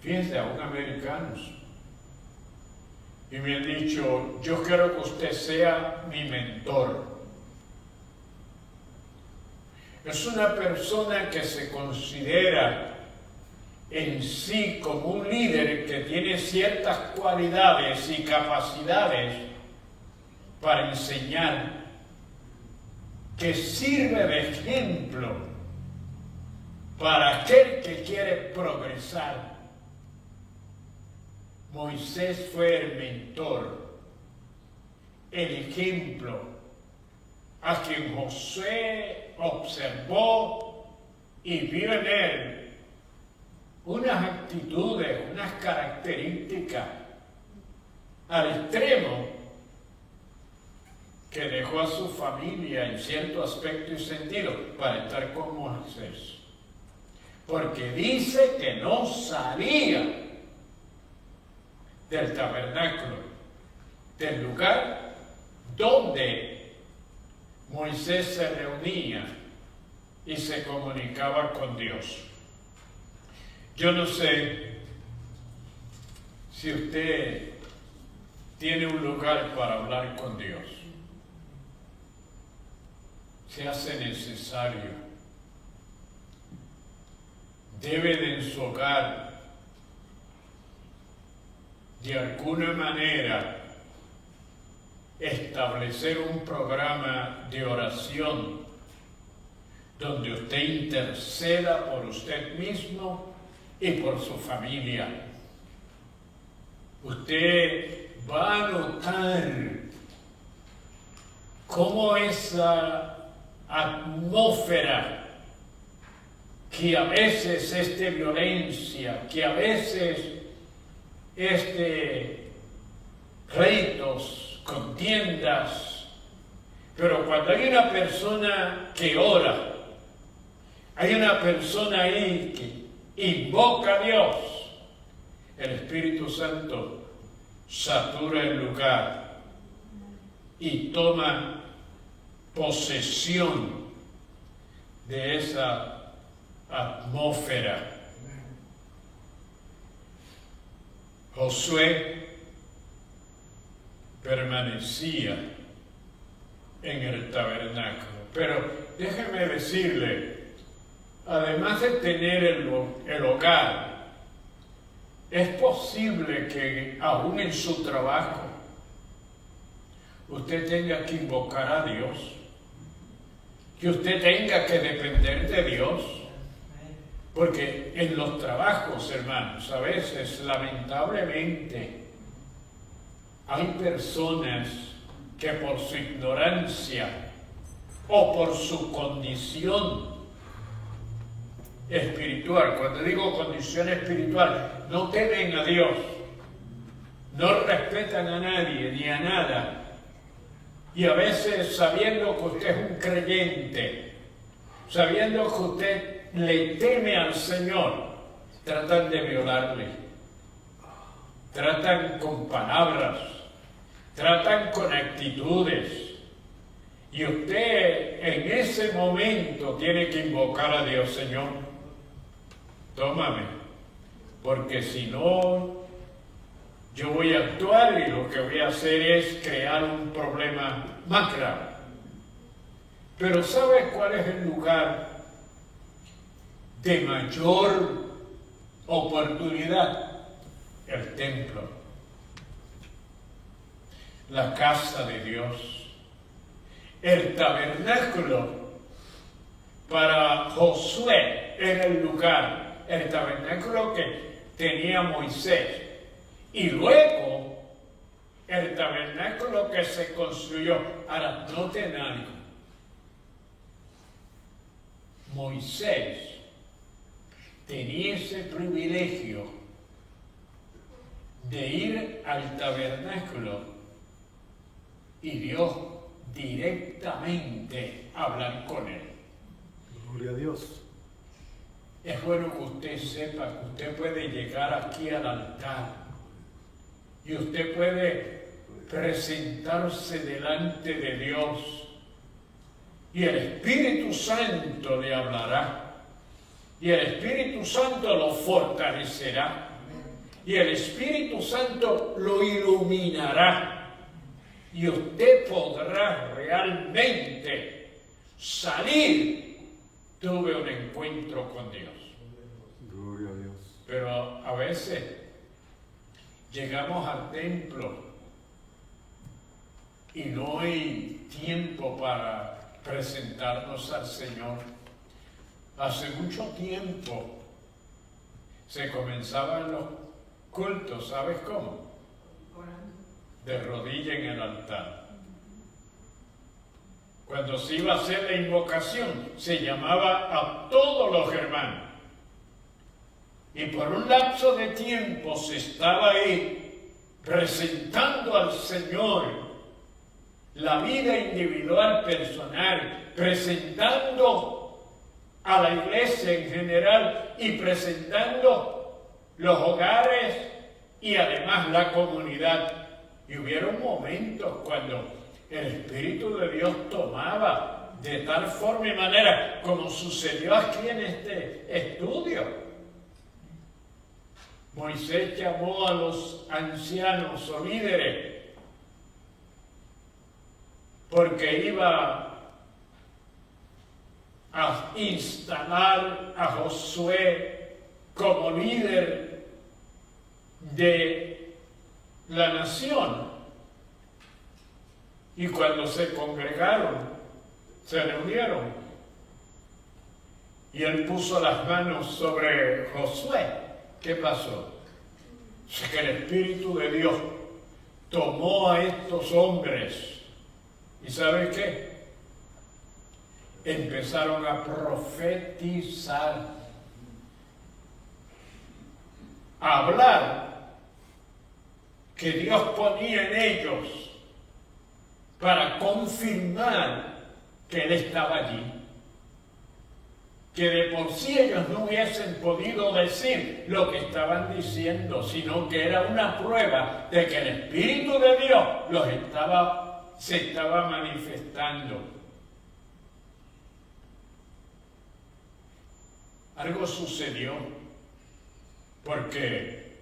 fíjense, aún americanos, y me han dicho, yo quiero que usted sea mi mentor. Es una persona que se considera en sí como un líder que tiene ciertas cualidades y capacidades para enseñar, que sirve de ejemplo para aquel que quiere progresar. Moisés fue el mentor, el ejemplo, a quien Josué observó y vio en él unas actitudes, unas características al extremo que dejó a su familia en cierto aspecto y sentido para estar con Moisés. Porque dice que no salía del tabernáculo, del lugar donde Moisés se reunía y se comunicaba con Dios. Yo no sé si usted tiene un lugar para hablar con Dios. Se hace necesario. Debe de en su hogar, de alguna manera, establecer un programa de oración donde usted interceda por usted mismo y por su familia. Usted va a notar cómo esa atmósfera que a veces es de violencia, que a veces es de pleitos, contiendas, pero cuando hay una persona que ora, hay una persona ahí que invoca a Dios, el Espíritu Santo satura el lugar y toma posesión de esa atmósfera. Josué permanecía en el tabernáculo, pero déjeme decirle, además de tener el hogar, es posible que aún en su trabajo usted tenga que invocar a Dios, que usted tenga que depender de Dios, porque en los trabajos, hermanos, a veces, lamentablemente, hay personas que por su ignorancia o por su condición espiritual, cuando digo condición espiritual, no temen a Dios, no respetan a nadie ni a nada, y a veces sabiendo que usted es un creyente, sabiendo que usted le teme al Señor, tratan de violarle, tratan con palabras, tratan con actitudes, y usted en ese momento tiene que invocar a Dios: Señor, tómame, porque si no, yo voy a actuar y lo que voy a hacer es crear un problema más grave. Pero ¿sabes cuál es el lugar de mayor oportunidad? El templo, la casa de Dios, el tabernáculo. Para Josué era el lugar, el tabernáculo que tenía Moisés, y luego el tabernáculo que se construyó. Ahora, noten algo. Moisés tenía ese privilegio de ir al tabernáculo y Dios directamente hablar con él. Gloria a Dios. Es bueno que usted sepa que usted puede llegar aquí al altar y usted puede presentarse delante de Dios y el Espíritu Santo le hablará y el Espíritu Santo lo fortalecerá y el Espíritu Santo lo iluminará y usted podrá realmente salir. Tuve un encuentro con Dios. Gloria a Dios. Pero a veces llegamos al templo y no hay tiempo para presentarnos al Señor. Hace mucho tiempo se comenzaban los cultos, ¿sabes cómo? De rodilla en el altar. Cuando se iba a hacer la invocación, se llamaba a todos los hermanos. Y por un lapso de tiempo se estaba ahí presentando al Señor la vida individual, personal, presentando a la iglesia en general y presentando los hogares y además la comunidad. Y hubieron momentos cuando el Espíritu de Dios tomaba de tal forma y manera como sucedió aquí en este estudio. Moisés llamó a los ancianos o líderes porque iba a instalar a Josué como líder de la nación. Y cuando se congregaron, se reunieron, y él puso las manos sobre Josué. ¿Qué pasó? Es que el Espíritu de Dios tomó a estos hombres y ¿sabe qué? Empezaron a profetizar, a hablar que Dios ponía en ellos para confirmar que Él estaba allí, que de por sí ellos no hubiesen podido decir lo que estaban diciendo, sino que era una prueba de que el Espíritu de Dios se estaba manifestando. Algo sucedió, porque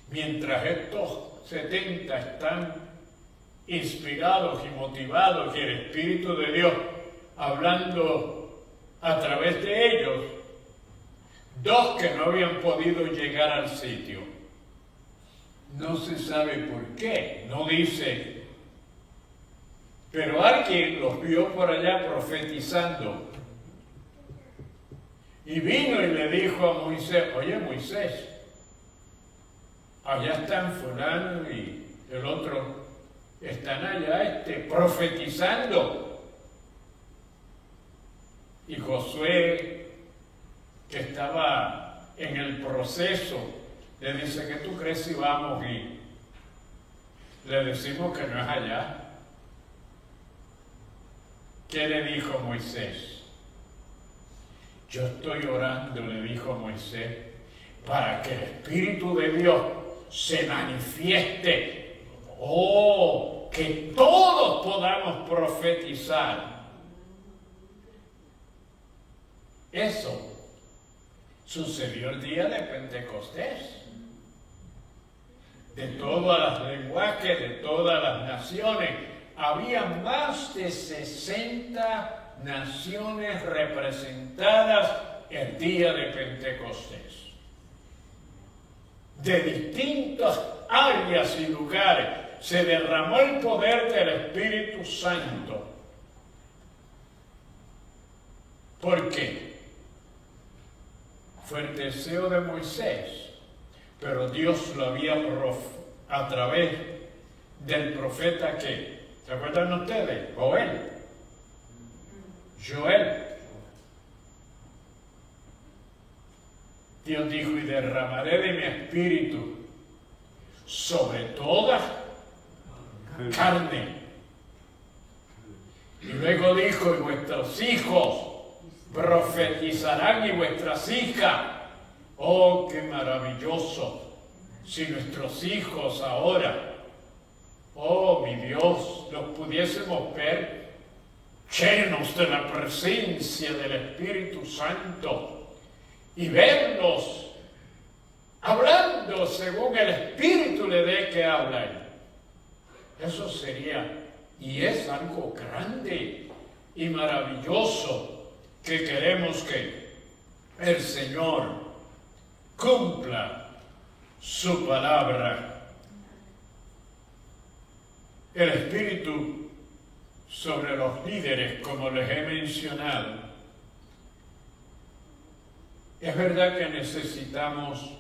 mientras estos 70 están inspirados y motivados y el Espíritu de Dios hablando a través de ellos, dos que no habían podido llegar al sitio. No se sabe por qué, no dice, pero alguien los vio por allá profetizando. Y vino y le dijo a Moisés: oye Moisés, allá están fulano y el otro, están allá profetizando. Y Josué, que estaba en el proceso, le dice: ¿qué tú crees si vamos y le decimos que no es allá? ¿Qué le dijo Moisés? Yo estoy orando, le dijo Moisés, para que el Espíritu de Dios se manifieste. Oh, que todos podamos profetizar. Eso sucedió el día de Pentecostés. De todas las lenguajes, de todas las naciones, había más de 60 naciones representadas el día de Pentecostés. De distintas áreas y lugares se derramó el poder del Espíritu Santo. ¿Por qué? Fue el deseo de Moisés, pero Dios lo había a través del profeta que, ¿se acuerdan ustedes? Joel. Dios dijo: y derramaré de mi espíritu sobre toda carne. Y luego dijo: y vuestros hijos profetizarán y vuestras hijas. Oh, qué maravilloso. Si nuestros hijos ahora, oh mi Dios, los pudiésemos ver llenos de la presencia del Espíritu Santo y verlos hablando según el Espíritu le dé que hablan. Eso sería, y es algo grande y maravilloso, que queremos que el Señor cumpla su palabra. El Espíritu sobre los líderes, como les he mencionado. Es verdad que necesitamos,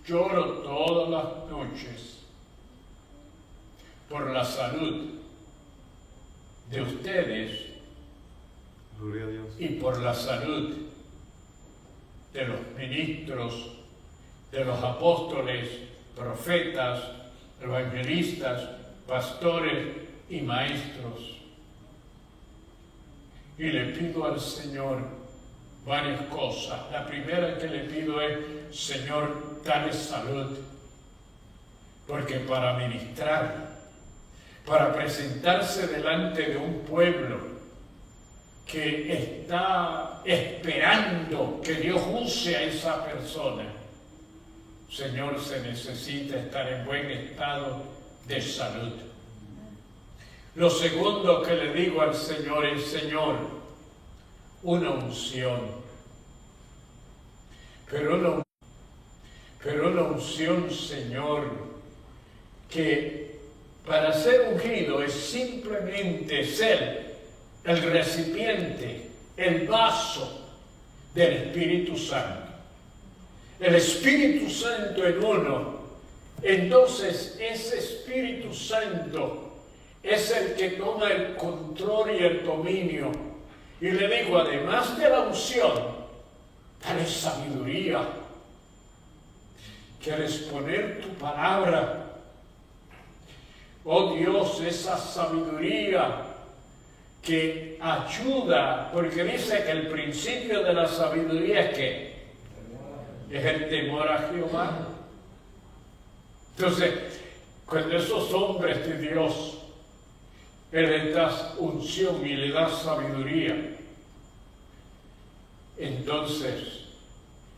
lloro todas las noches por la salud de ustedes. Gloria a Dios. Y por la salud de los ministros, de los apóstoles, profetas, evangelistas, pastores y maestros. Y le pido al Señor varias cosas. La primera que le pido es: Señor, dale salud, porque para ministrar, para presentarse delante de un pueblo que está esperando que Dios use a esa persona, Señor, se necesita estar en buen estado de salud. Lo segundo que le digo al Señor es: Señor, una unción, pero una unción, Señor, que para ser ungido es simplemente ser el recipiente, el vaso del Espíritu Santo. El Espíritu Santo en uno. Entonces ese Espíritu Santo es el que toma el control y el dominio. Y le digo, además de la unción, dale sabiduría. ¿Quieres poner tu palabra? Oh Dios, esa sabiduría que ayuda, porque dice que el principio de la sabiduría es que es el temor a Jehová. Entonces, cuando esos hombres de Dios, Él les da unción y le da sabiduría, entonces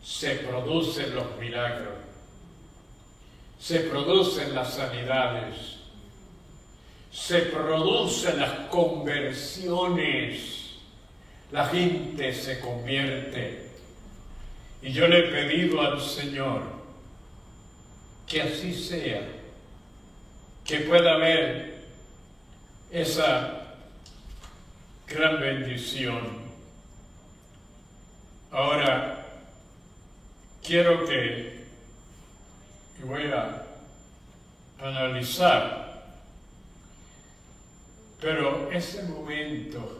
se producen los milagros, se producen las sanidades, se producen las conversiones, la gente se convierte. Y yo le he pedido al Señor que así sea, que pueda haber esa gran bendición. Ahora, quiero que voy a analizar, pero ese momento,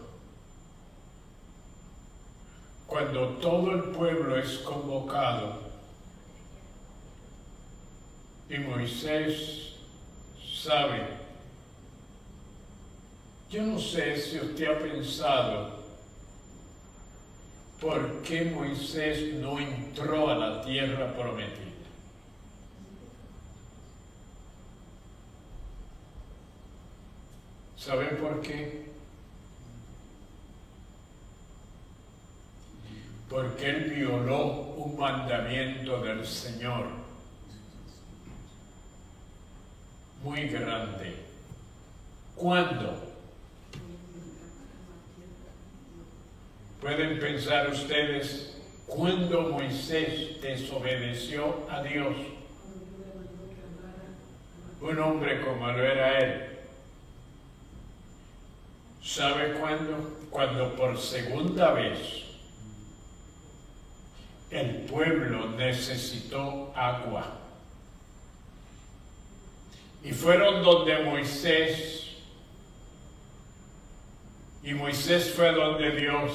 cuando todo el pueblo es convocado y Moisés sabe, yo no sé si usted ha pensado por qué Moisés no entró a la tierra prometida. ¿Saben por qué? Porque él violó un mandamiento del Señor muy grande. ¿Cuándo? ¿Pueden pensar ustedes cuándo Moisés desobedeció a Dios? Un hombre como lo era él. ¿Sabe cuándo? Cuando por segunda vez el pueblo necesitó agua. Y fueron donde Moisés, y Moisés fue donde Dios,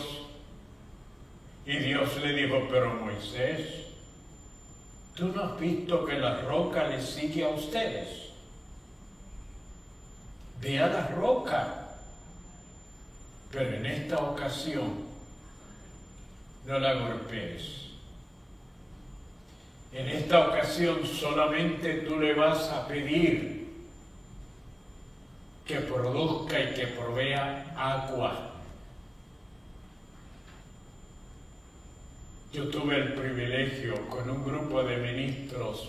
y Dios le dijo: pero Moisés, ¿tú no has visto que la roca les sigue a ustedes? Ve a la roca. Pero en esta ocasión no la golpees. En esta ocasión solamente tú le vas a pedir que produzca y que provea agua. Yo tuve el privilegio con un grupo de ministros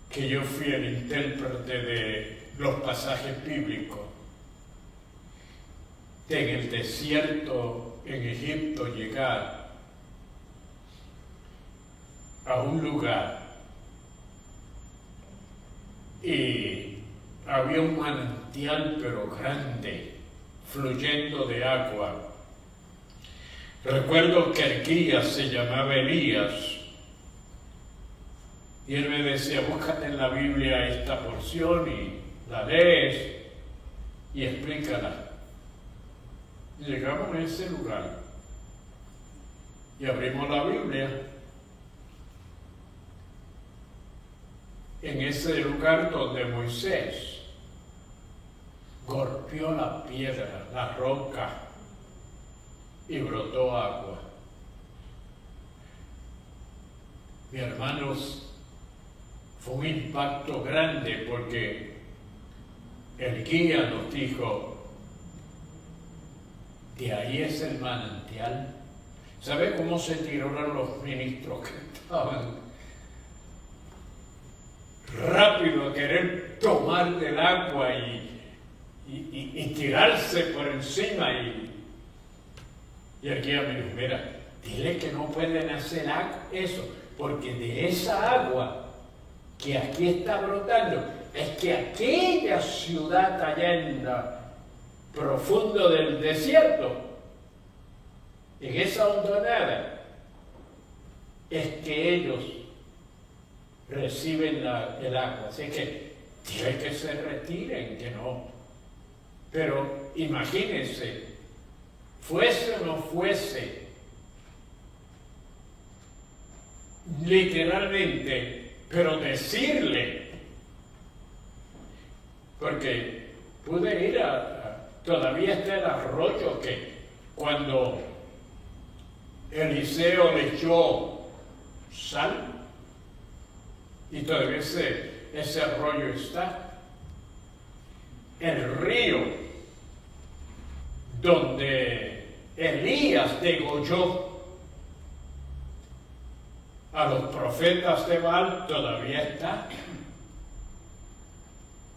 que yo fui el intérprete de los pasajes bíblicos. En el desierto en Egipto llegar a un lugar y había un manantial pero grande fluyendo de agua. Recuerdo que el guía se llamaba Elías y él me decía: búscate en la Biblia esta porción y la lees y explícala. Llegamos a ese lugar y abrimos la Biblia, en ese lugar donde Moisés golpeó la piedra, la roca, y brotó agua. Mis hermanos, fue un impacto grande porque el guía nos dijo, de ahí es el manantial. ¿Sabe cómo se tiraron los ministros que estaban rápido a querer tomar del agua y tirarse por encima? Y el guía me dijo, mira, dile que no pueden hacer eso, porque de esa agua que aquí está brotando, es que aquella ciudad allá en lo profundo del desierto, en esa hondonada, es que ellos reciben el agua. Así que tiene que se retiren, que no. Pero imagínense, fuese o no fuese, literalmente, pero decirle, porque pude ir todavía está el arroyo que cuando Eliseo le echó sal, y todavía ese arroyo está. El río donde Elías degolló a los profetas de Baal todavía está.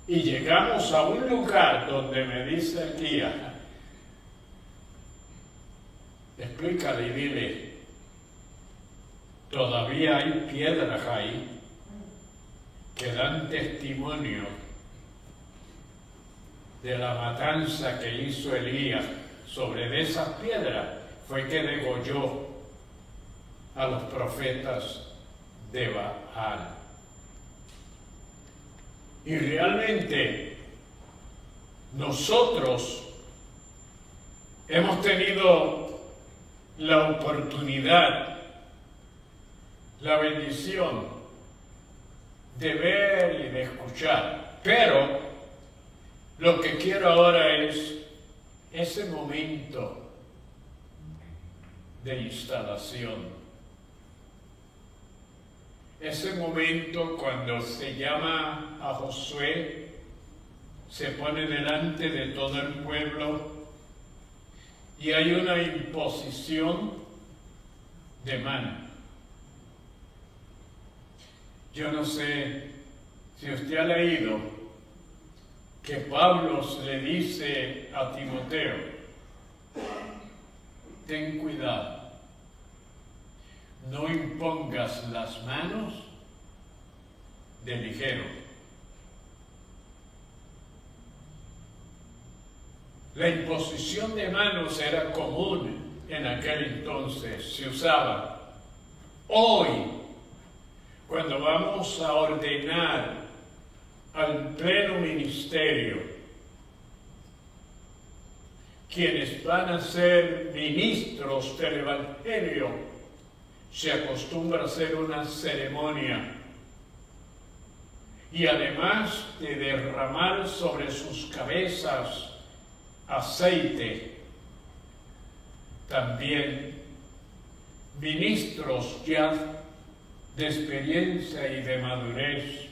Y llegamos a un lugar donde me dice el guía, explícale y dile, todavía hay piedras ahí que dan testimonio de la matanza que hizo Elías. Sobre esas piedras fue que degolló a los profetas de Baal. Y realmente nosotros hemos tenido la oportunidad, la bendición de ver y de escuchar. Pero lo que quiero ahora es ese momento de instalación. Ese momento cuando se llama a Josué, se pone delante de todo el pueblo y hay una imposición de mano. Yo no sé si usted ha leído que Pablo le dice a Timoteo, ten cuidado, no impongas las manos de ligero. La imposición de manos era común en aquel entonces, se usaba. Hoy, cuando vamos a ordenar al pleno ministerio, quienes van a ser ministros del Evangelio, se acostumbra a hacer una ceremonia y además de derramar sobre sus cabezas aceite, también ministros ya de experiencia y de madurez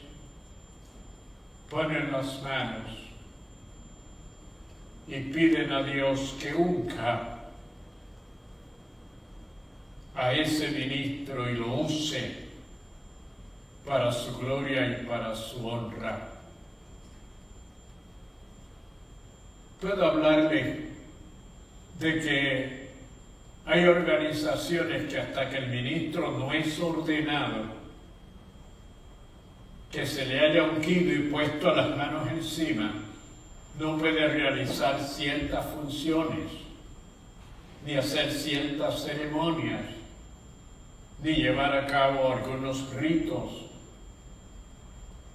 ponen las manos y piden a Dios que unja a ese ministro y lo use para su gloria y para su honra. Puedo hablarle de que hay organizaciones que hasta que el ministro no es ordenado, que se le haya ungido y puesto las manos encima, no puede realizar ciertas funciones, ni hacer ciertas ceremonias, ni llevar a cabo algunos ritos.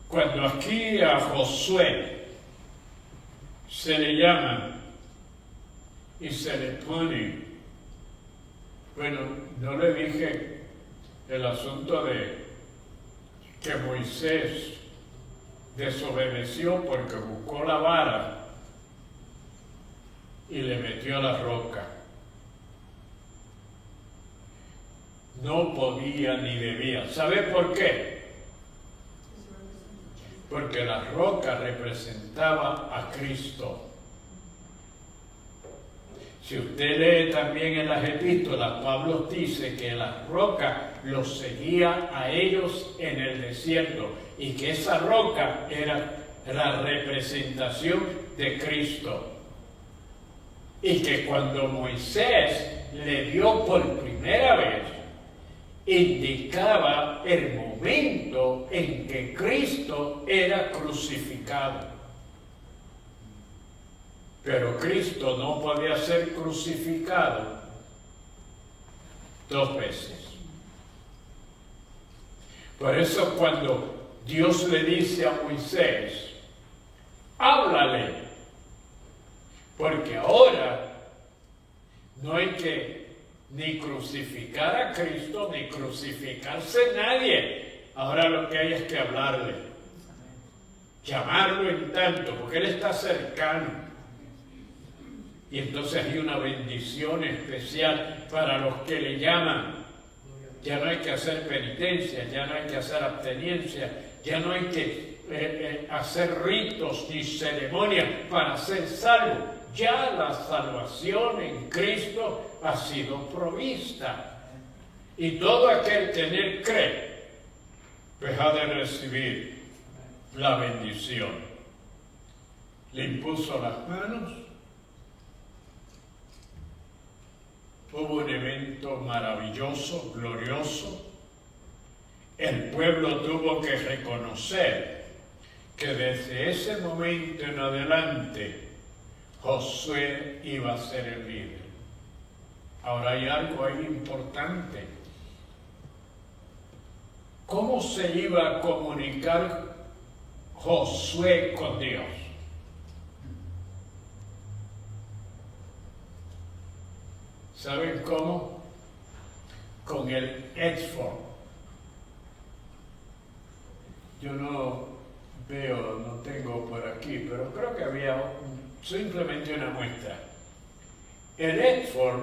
Cuando aquí a Josué se le llama y se le pone, bueno, No le dije el asunto de que Moisés desobedeció porque buscó la vara y le metió a la roca. No podía ni debía. ¿Sabe por qué? Porque la roca representaba a Cristo. Si usted lee también en las epístolas, Pablo dice que la roca los seguía a ellos en el desierto y que esa roca era la representación de Cristo. Y que cuando Moisés le dio por primera vez, indicaba el momento en que Cristo era crucificado. Pero Cristo no podía ser crucificado 2 veces. Por eso cuando Dios le dice a Moisés, háblale, porque ahora no hay que ni crucificar a Cristo, ni crucificarse nadie. Ahora lo que hay es que hablarle, llamarlo en tanto, porque Él está cercano. Y entonces hay una bendición especial para los que le llaman. Ya no hay que hacer penitencia, ya no hay que hacer absteniencia, ya no hay que hacer ritos ni ceremonias para ser salvo. Ya la salvación en Cristo ha sido provista. Y todo aquel que en Él cree, pues ha de recibir la bendición. Le impuso las manos. Hubo un evento maravilloso, glorioso. El pueblo tuvo que reconocer que desde ese momento en adelante Josué iba a ser el líder. Ahora hay algo ahí importante. ¿Cómo se iba a comunicar Josué con Dios? ¿Saben cómo? Con el éfod. Yo no veo, no tengo por aquí, pero creo que había simplemente una muestra. El éfod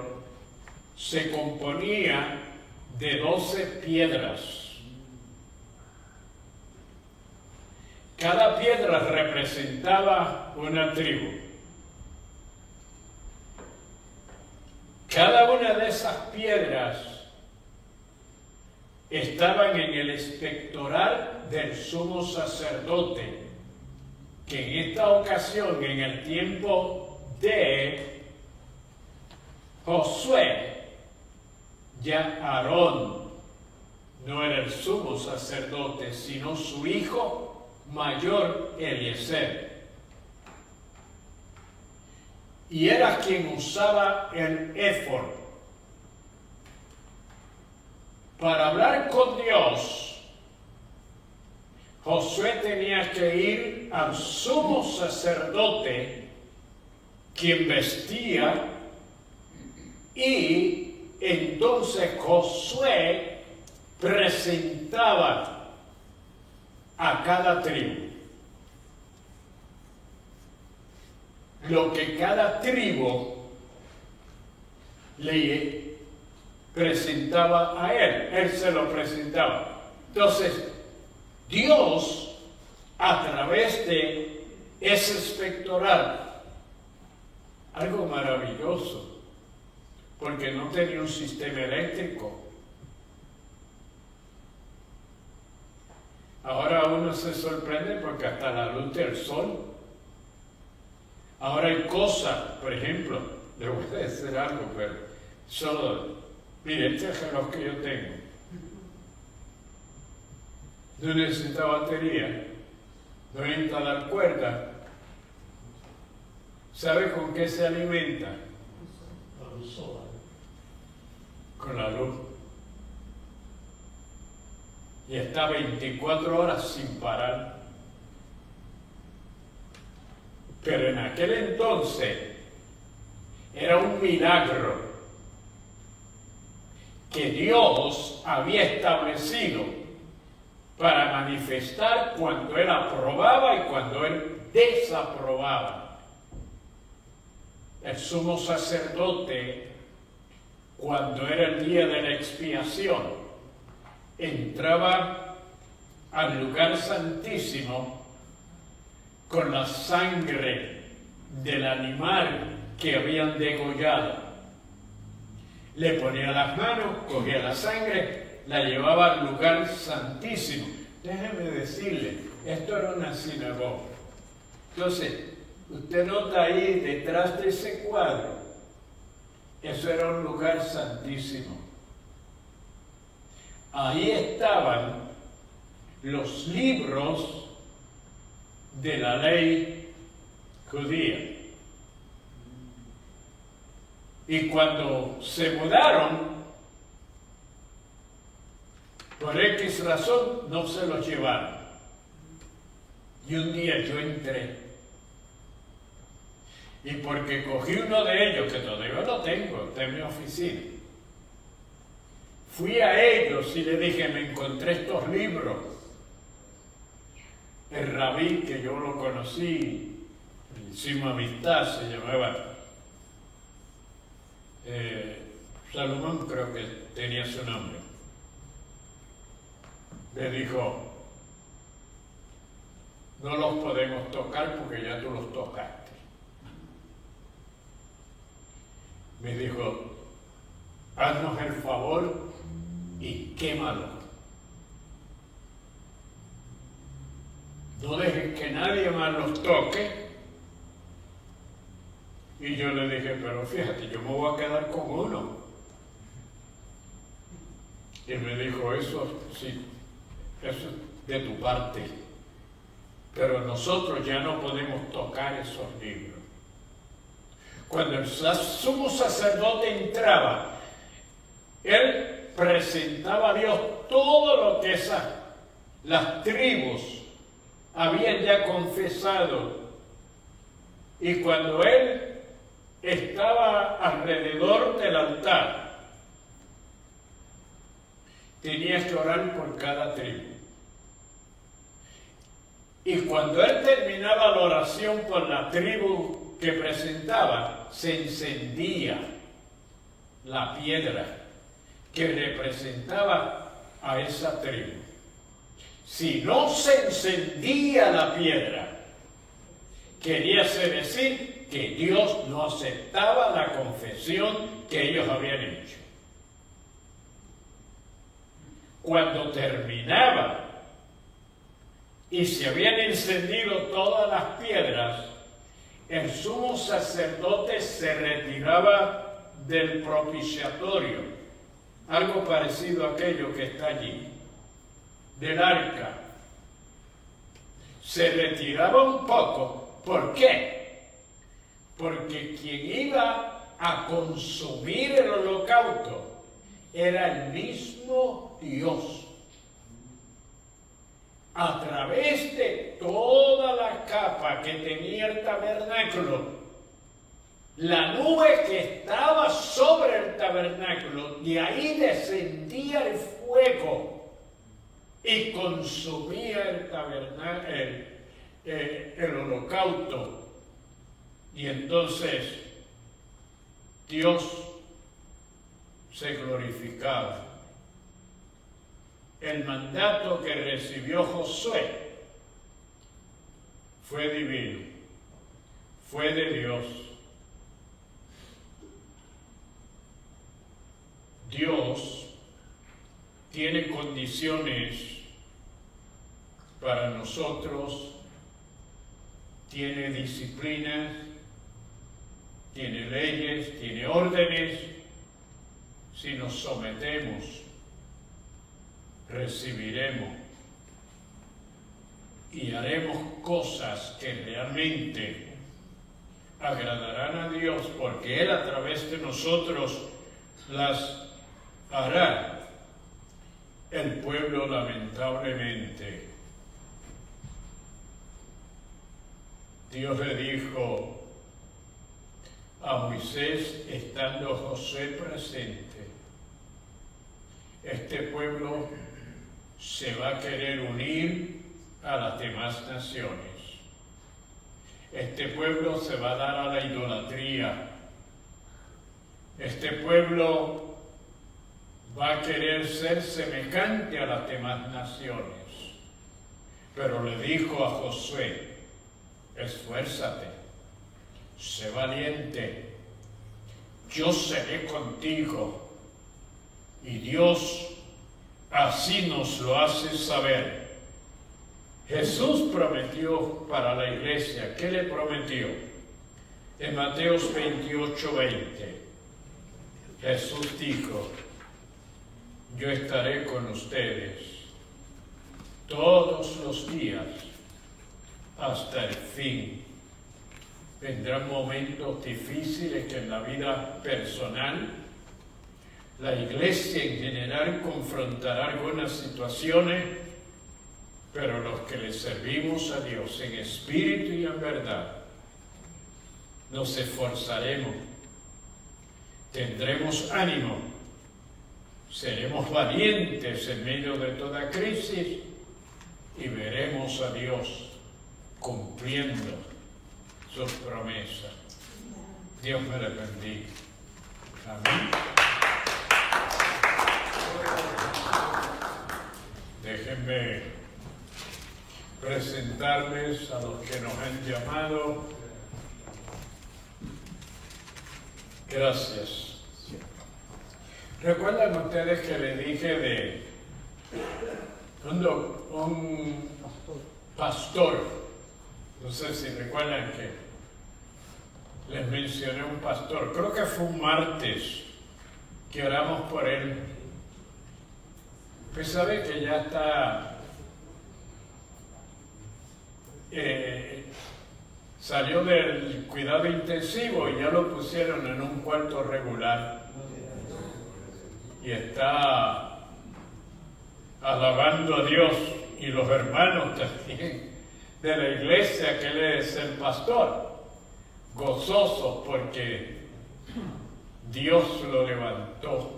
se componía de 12 piedras. Cada piedra representaba una tribu. Cada una de esas piedras estaban en el espectoral del sumo sacerdote, que en esta ocasión, en el tiempo de Josué, ya Aarón no era el sumo sacerdote, sino su hijo mayor Eliezer. Y era quien usaba el éfod. Para hablar con Dios, Josué tenía que ir al sumo sacerdote, quien vestía, y entonces Josué presentaba a cada tribu lo que cada tribu le presentaba a él se lo presentaba. Entonces, Dios, a través de ese espectoral, algo maravilloso, porque no tenía un sistema eléctrico. Ahora uno se sorprende porque hasta la luz del sol. Ahora hay cosas, por ejemplo, le voy a decir algo, pero solo, mire, este es el reloj que yo tengo. No necesita batería, no necesita dar cuerda. ¿Sabe con qué se alimenta? Con la luz. Y está 24 horas sin parar. Pero en aquel entonces era un milagro que Dios había establecido para manifestar cuando Él aprobaba y cuando Él desaprobaba. El sumo sacerdote, cuando era el día de la expiación, entraba al lugar santísimo con la sangre del animal que habían degollado. Le ponía las manos, cogía la sangre, la llevaba al lugar santísimo. Déjeme decirle, esto era una sinagoga. Entonces, usted nota ahí detrás de ese cuadro, eso era un lugar santísimo. Ahí estaban los libros de la ley judía. Y cuando se mudaron, por X razón, no se los llevaron. Y un día yo entré. Y porque cogí uno de ellos, que todavía lo tengo, está en mi oficina. Fui a ellos y le dije, me encontré estos libros. El rabí, que yo lo conocí, hicimos amistad, se llamaba Salomón, creo que tenía su nombre. Le dijo, no los podemos tocar porque ya tú los tocaste. Me dijo, haznos el favor y quémalo. No dejes que nadie más los toque. Y yo le dije, pero fíjate, yo me voy a quedar con uno. Y me dijo, eso sí, eso es de tu parte. Pero nosotros ya no podemos tocar esos libros. Cuando el sumo sacerdote entraba, él presentaba a Dios todo lo que las tribus habían ya confesado. Y cuando él estaba alrededor del altar, tenía que orar por cada tribu. Y cuando él terminaba la oración por la tribu que presentaba, se encendía la piedra que representaba a esa tribu. Si no se encendía la piedra, quería decir que Dios no aceptaba la confesión que ellos habían hecho. Cuando terminaba y se habían encendido todas las piedras, el sumo sacerdote se retiraba del propiciatorio, algo parecido a aquello que está allí, del arca. Se retiraba un poco. ¿Por qué? Porque quien iba a consumir el holocausto era el mismo Dios. A través de toda la capa que tenía el tabernáculo, la nube que estaba sobre el tabernáculo, de ahí descendía el fuego y consumía el tabernáculo, el holocausto. Y entonces Dios se glorificaba. El mandato que recibió Josué fue divino, fue de Dios. Dios tiene condiciones para nosotros, tiene disciplinas, tiene leyes, tiene órdenes. Si nos sometemos, recibiremos y haremos cosas que realmente agradarán a Dios, porque Él a través de nosotros las hará. El pueblo, lamentablemente, Dios le dijo a Moisés, estando Josué presente, este pueblo se va a querer unir a las demás naciones. Este pueblo se va a dar a la idolatría. Este pueblo va a querer ser semejante a las demás naciones. Pero le dijo a Josué: esfuérzate, sé valiente, yo seré contigo. Y Dios así nos lo hace saber. Jesús prometió para la iglesia. ¿Qué le prometió? En Mateos 28:20, Jesús dijo: yo estaré con ustedes todos los días hasta el fin. Vendrán momentos difíciles que en la vida personal, la iglesia en general confrontará algunas situaciones, pero los que le servimos a Dios en espíritu y en verdad, nos esforzaremos, tendremos ánimo, seremos valientes en medio de toda crisis y veremos a Dios cumpliendo sus promesas. Dios me le bendiga. Amén. Déjenme presentarles a los que nos han llamado. Gracias. ¿Recuerdan ustedes que le dije de un pastor? No sé si recuerdan que les mencioné un pastor. Creo que fue un martes que oramos por él. Pues sabe que ya está, salió del cuidado intensivo y ya lo pusieron en un cuarto regular. Y está alabando a Dios y los hermanos también de la iglesia, que él es el pastor, gozosos porque Dios lo levantó.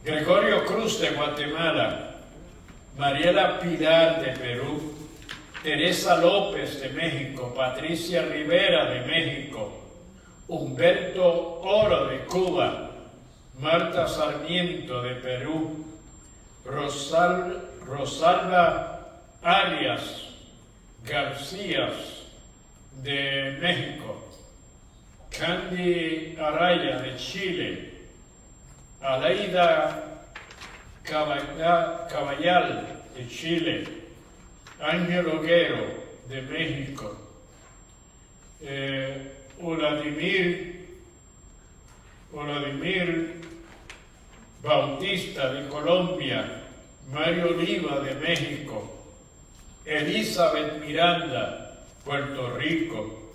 Gregorio Cruz de Guatemala, Mariela Pilar de Perú, Teresa López de México, Patricia Rivera de México, Humberto Oro de Cuba, Marta Sarmiento de Perú, Rosalba Arias García de México, Candy Araya de Chile, Aleida Caballal de Chile, Ángel Oguero de México, Vladimir Bautista de Colombia, Mario Oliva de México, Elizabeth Miranda, Puerto Rico,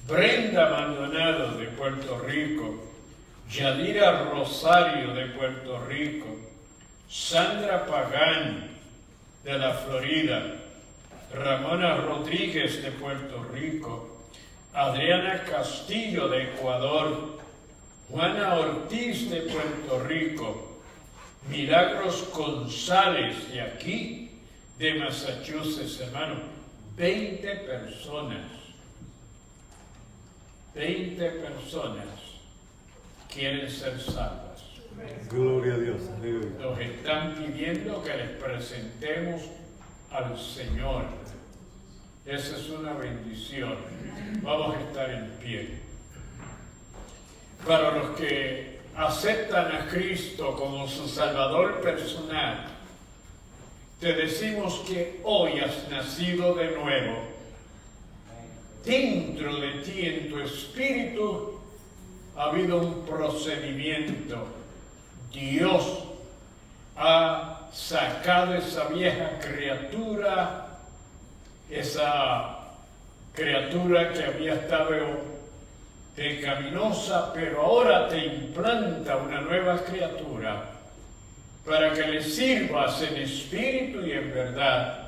Brenda Maldonado de Puerto Rico, Yadira Rosario de Puerto Rico, Sandra Pagán de la Florida, Ramona Rodríguez de Puerto Rico, Adriana Castillo de Ecuador, Juana Ortiz de Puerto Rico, Milagros González de aquí, de Massachusetts, hermano. 20 personas quieren ser salvas. Gloria a Dios. Nos están pidiendo que les presentemos al Señor. Esa es una bendición. Vamos a estar en pie. Para los que aceptan a Cristo como su Salvador personal, te decimos que hoy has nacido de nuevo. Dentro de ti, en tu espíritu, ha habido un procedimiento. Dios ha sacado esa vieja criatura, esa criatura que había estado pecaminosa, pero ahora te implanta una nueva criatura para que le sirvas en espíritu y en verdad.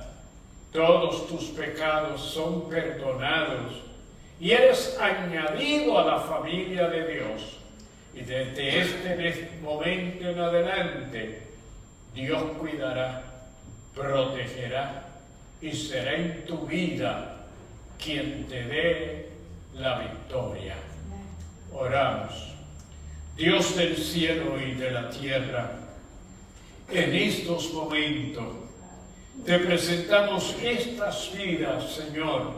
Todos tus pecados son perdonados y eres añadido a la familia de Dios. Y desde este momento en adelante, Dios cuidará, protegerá y será en tu vida quien te dé la victoria. Oramos. Dios del cielo y de la tierra, en estos momentos te presentamos estas vidas, Señor,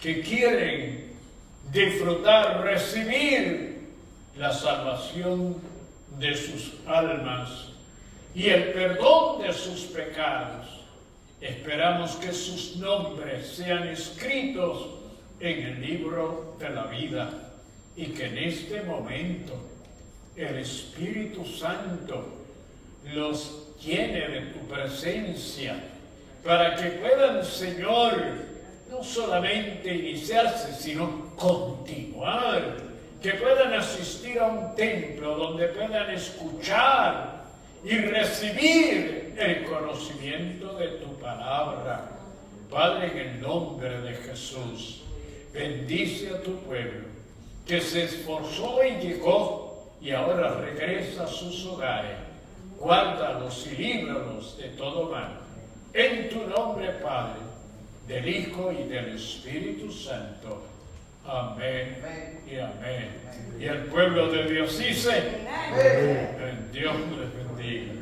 que quieren disfrutar, recibir la salvación de sus almas y el perdón de sus pecados. Esperamos que sus nombres sean escritos en el libro de la vida y que en este momento el Espíritu Santo los llene de tu presencia para que puedan, Señor, no solamente iniciarse, sino continuar, que puedan asistir a un templo donde puedan escuchar y recibir el conocimiento de tu palabra. Padre, en el nombre de Jesús, bendice a tu pueblo que se esforzó y llegó y ahora regresa a sus hogares. Guárdalos y líbralos de todo mal. En tu nombre, Padre, del Hijo y del Espíritu Santo. Amén y amén. Y el pueblo de Dios dice, Dios les bendiga.